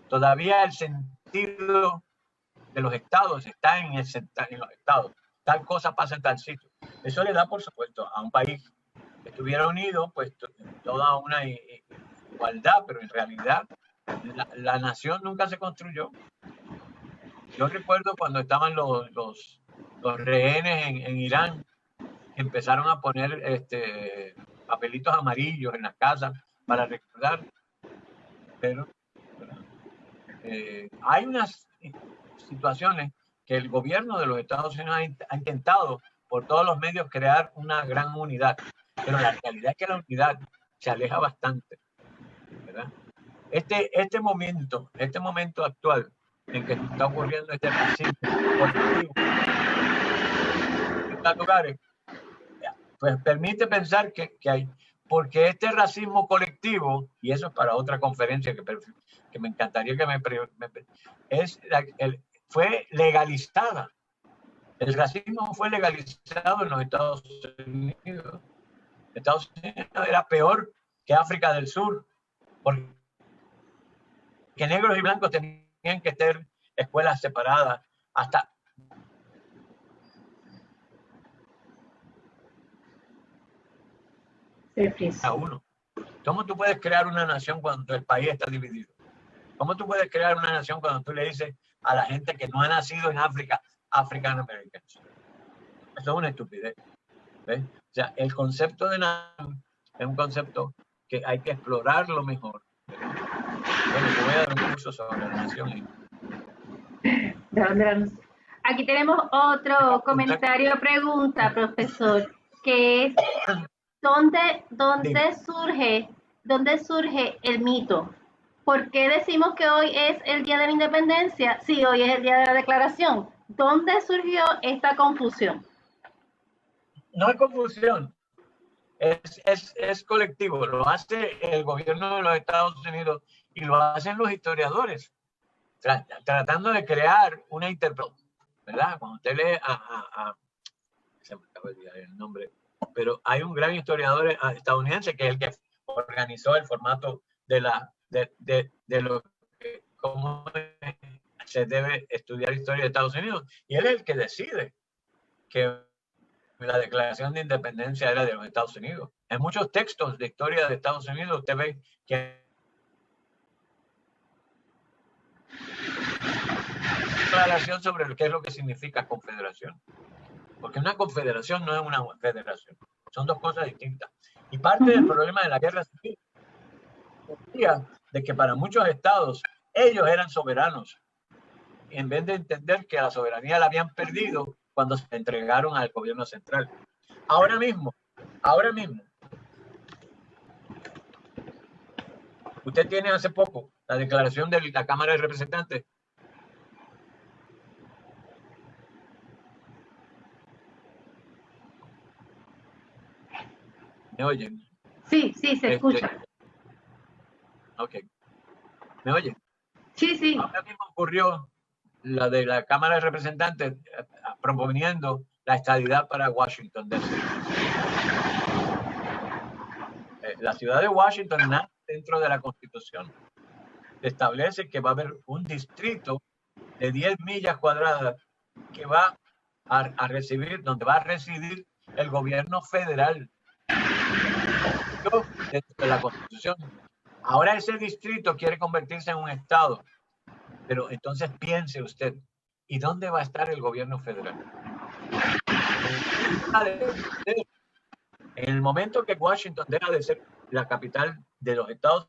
Todavía el sentido de los estados está en los estados. Tal cosa pasa en tal sitio. Eso le da, por supuesto, a un país que estuviera unido, pues toda una igualdad, pero en realidad la nación nunca se construyó. Yo recuerdo cuando estaban los rehenes en Irán, empezaron a poner papelitos amarillos en las casas para recordar, pero hay unas situaciones que el gobierno de los Estados Unidos ha intentado por todos los medios crear una gran unidad, pero la realidad es que la unidad se aleja bastante, ¿verdad? Este momento actual en que está ocurriendo este racismo colectivo en estos lugares, pues permite pensar que hay, porque este racismo colectivo, y eso es para otra conferencia que me encantaría que fue legalizada. El racismo fue legalizado en los Estados Unidos. Estados Unidos era peor que África del Sur, porque negros y blancos tenían que tener escuelas separadas hasta a uno. ¿Cómo tú puedes crear una nación cuando el país está dividido? ¿Cómo tú puedes crear una nación cuando tú le dices a la gente que no ha nacido en África, African Americans? Eso es una estupidez. ¿Ves? O sea, el concepto de nación es un concepto que hay que explorarlo mejor. Bueno, yo voy a dar un curso sobre la nación. Aquí tenemos otro comentario, pregunta, profesor, que es ¿dónde surge el mito? ¿Por qué decimos que hoy es el Día de la Independencia si hoy es el Día de la Declaración? ¿Dónde surgió esta confusión? No hay confusión. Es colectivo. Lo hace el gobierno de los Estados Unidos y lo hacen los historiadores, tratando de crear una interpretación, ¿verdad? Cuando usted lee se me acaba de olvidar el nombre, pero hay un gran historiador estadounidense que es el que organizó el formato de lo que cómo se debe estudiar historia de Estados Unidos, y él es el que decide que la Declaración de Independencia era de los Estados Unidos. En muchos textos de historia de Estados Unidos usted ve que declaración sobre qué es lo que significa confederación, porque una confederación no es una federación, son dos cosas distintas. Y parte del problema de la guerra civil decía de que para muchos estados ellos eran soberanos, en vez de entender que la soberanía la habían perdido cuando se entregaron al gobierno central. Ahora mismo, usted tiene hace poco la declaración de la Cámara de Representantes. ¿Me oyen? Sí, se escucha. Ok. ¿Me oyen? Sí. Ahora mismo ocurrió la de la Cámara de Representantes proponiendo la estadidad para Washington DC. La ciudad de Washington nace dentro de la Constitución. Establece que va a haber un distrito de 10 millas cuadradas que va a recibir, donde va a residir el gobierno federal. Dentro de la Constitución. Ahora ese distrito quiere convertirse en un estado, pero entonces piense usted, ¿y dónde va a estar el gobierno federal? En el momento que Washington deja de ser la capital de los Estados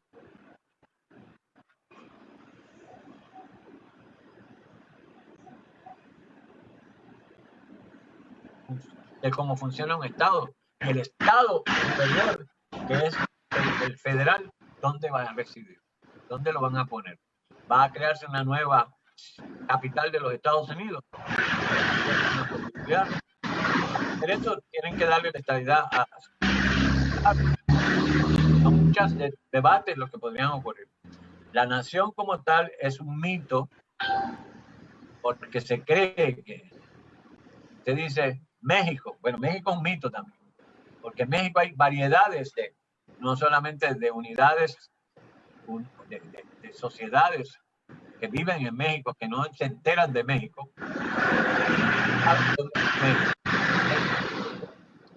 de cómo funciona un estado, y el estado superior, que es el federal, ¿dónde va a residir? ¿Dónde lo van a poner? ¿Va a crearse una nueva capital de los Estados Unidos? Por eso tienen que darle la estabilidad a muchos debates los que podrían ocurrir. La nación como tal es un mito porque se cree que se dice México. Bueno, México es un mito también, porque en México hay variedades no solamente de unidades, de sociedades que viven en México, que no se enteran de México,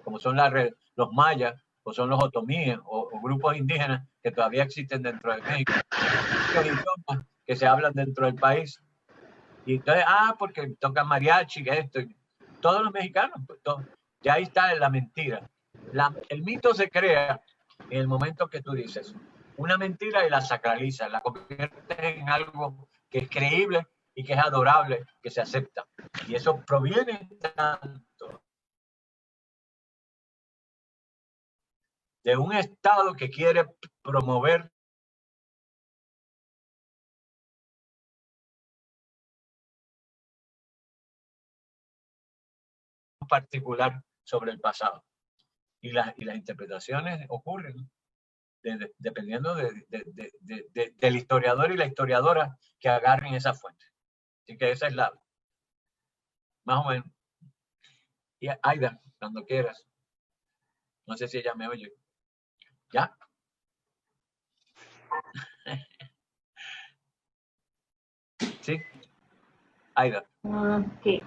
como son los mayas, o son los otomíes, o grupos indígenas que todavía existen dentro de México, idiomas que se hablan dentro del país. Y entonces, porque tocan mariachi, esto, todos los mexicanos, pues, ya ahí está la mentira. El mito se crea en el momento que tú dices una mentira y la sacralizas, la conviertes en algo que es creíble y que es adorable, que se acepta. Y eso proviene tanto de un Estado que quiere promover particular sobre el pasado. Y las interpretaciones ocurren dependiendo del historiador y la historiadora que agarren esa fuente. Así que esa es la, más o menos. Y Aida, cuando quieras. No sé si ella me oye. ¿Ya? ¿Sí? Aida. Okay.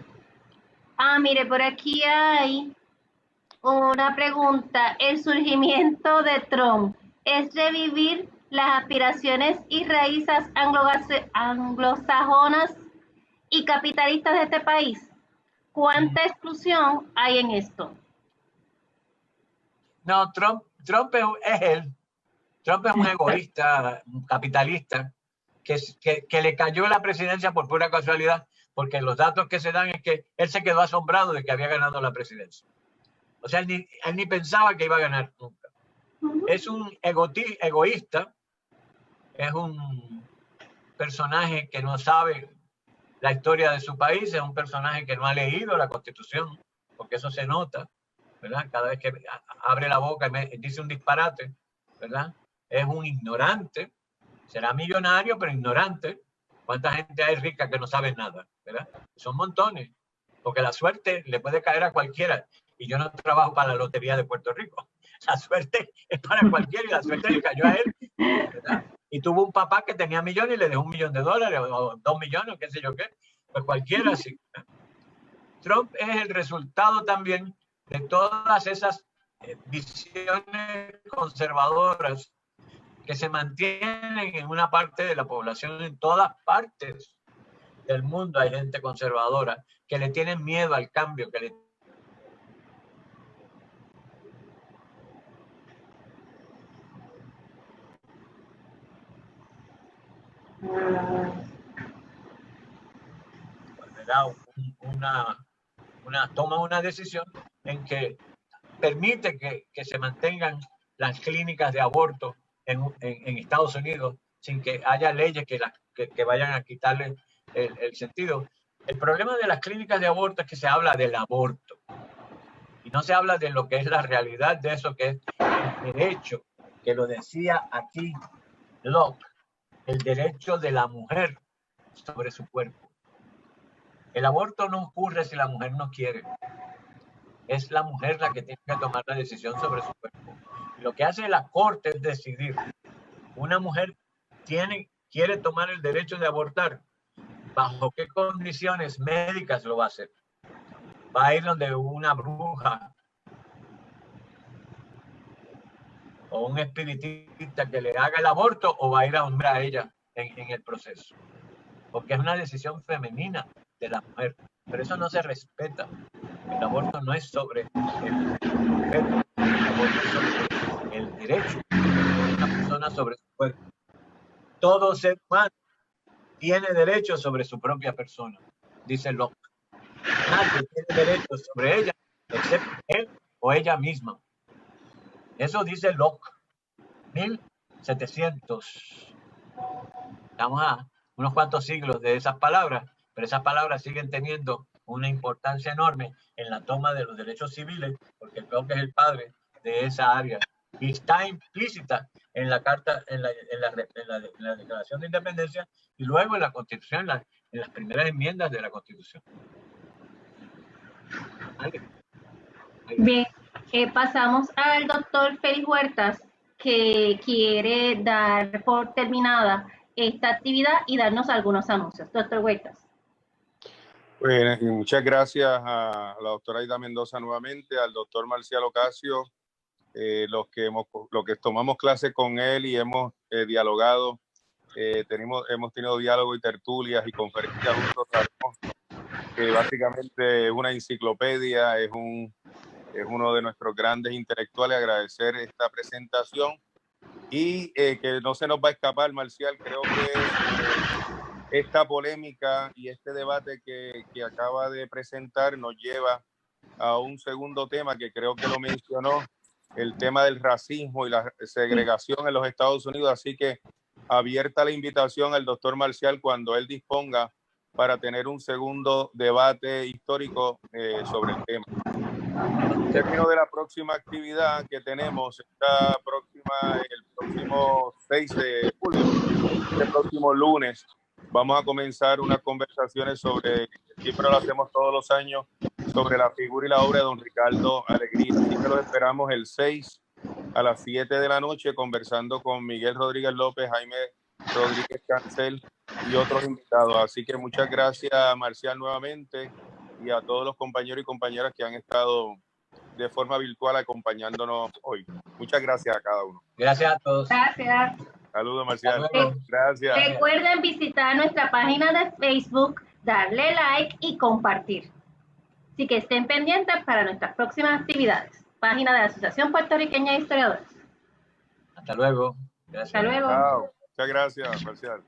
Mire, por aquí hay una pregunta. ¿El surgimiento de Trump es revivir las aspiraciones y raíces anglosajonas y capitalistas de este país? ¿Cuánta exclusión hay en esto? No, Trump es él. Trump es un egoísta, un capitalista, que le cayó la presidencia por pura casualidad, porque los datos que se dan es que él se quedó asombrado de que había ganado la presidencia. O sea, él ni pensaba que iba a ganar nunca. Es un egoísta, es un personaje que no sabe la historia de su país, es un personaje que no ha leído la Constitución, porque eso se nota, ¿verdad? Cada vez que abre la boca y dice un disparate, ¿verdad? Es un ignorante, será millonario, pero ignorante. ¿Cuánta gente hay rica que no sabe nada, ¿verdad? Son montones, porque la suerte le puede caer a cualquiera. Y yo no trabajo para la Lotería de Puerto Rico. La suerte es para cualquiera y la suerte le cayó a él, ¿verdad? Y tuvo un papá que tenía millones y le dejó $1 millón o 2 millones, qué sé yo qué. Pues cualquiera sí. Trump es el resultado también de todas esas visiones conservadoras que se mantienen en una parte de la población. En todas partes del mundo hay gente conservadora que le tienen miedo al cambio, que le toma una decisión en que permite que se mantengan las clínicas de aborto en Estados Unidos sin que haya leyes que vayan a quitarle el sentido. El problema de las clínicas de aborto es que se habla del aborto y no se habla de lo que es la realidad de eso, que es el derecho, que lo decía aquí Locke, el derecho de la mujer sobre su cuerpo. El aborto no ocurre si la mujer no quiere. Es la mujer la que tiene que tomar la decisión sobre su cuerpo. Y lo que hace la corte es decidir. Una mujer quiere tomar el derecho de abortar. bajo qué condiciones médicas lo va a hacer. Va a ir donde una bruja o un espiritista que le haga el aborto, o va a ir a donde a ella en el proceso. Porque es una decisión femenina de la mujer. Pero eso no se respeta. El aborto no es sobre el aborto es sobre el derecho de una persona sobre su cuerpo. Todo ser humano tiene derecho sobre su propia persona, dice Locke. Nadie tiene derecho sobre ella, excepto él o ella misma. Eso dice Locke. 1700. Estamos a unos cuantos siglos de esas palabras, pero esas palabras siguen teniendo una importancia enorme en la toma de los derechos civiles, porque Locke es el padre de esa área y está implícita en la carta, en la Declaración de Independencia y luego en la Constitución, en las primeras enmiendas de la Constitución. ¿Vale? Bien, pasamos al doctor Félix Huertas, que quiere dar por terminada esta actividad y darnos algunos anuncios. Doctor Huertas. Bueno, y muchas gracias a la doctora Aida Mendoza nuevamente, al doctor Marcial Ocasio, los que tomamos clase con él y hemos dialogado, hemos tenido diálogo y tertulias y conferencias juntos, sabemos que básicamente es una enciclopedia, es uno de nuestros grandes intelectuales. Agradecer esta presentación y que no se nos va a escapar, Marcial, creo que esta polémica y este debate que acaba de presentar nos lleva a un segundo tema que creo que lo mencionó, el tema del racismo y la segregación en los Estados Unidos. Así que abierta la invitación al doctor Marcial cuando él disponga para tener un segundo debate histórico sobre el tema. En términos de la próxima actividad que tenemos, está próxima el próximo 6 de julio, el próximo lunes, vamos a comenzar unas conversaciones sobre, siempre lo hacemos todos los años, sobre la figura y la obra de don Ricardo Alegría. Así que lo esperamos el 6 a las 7 de la noche, conversando con Miguel Rodríguez López, Jaime Rodríguez Cancel y otros invitados. Así que muchas gracias, Marcial, nuevamente, y a todos los compañeros y compañeras que han estado de forma virtual acompañándonos hoy. Muchas gracias a cada uno. Gracias a todos. Gracias. Saludos, Marcial. Luego. Gracias. Recuerden visitar nuestra página de Facebook, darle like y compartir. Así que estén pendientes para nuestras próximas actividades. Página de la Asociación Puertorriqueña de Historiadores. Hasta luego. Gracias. Hasta luego. Chao. Muchas gracias, Marcial.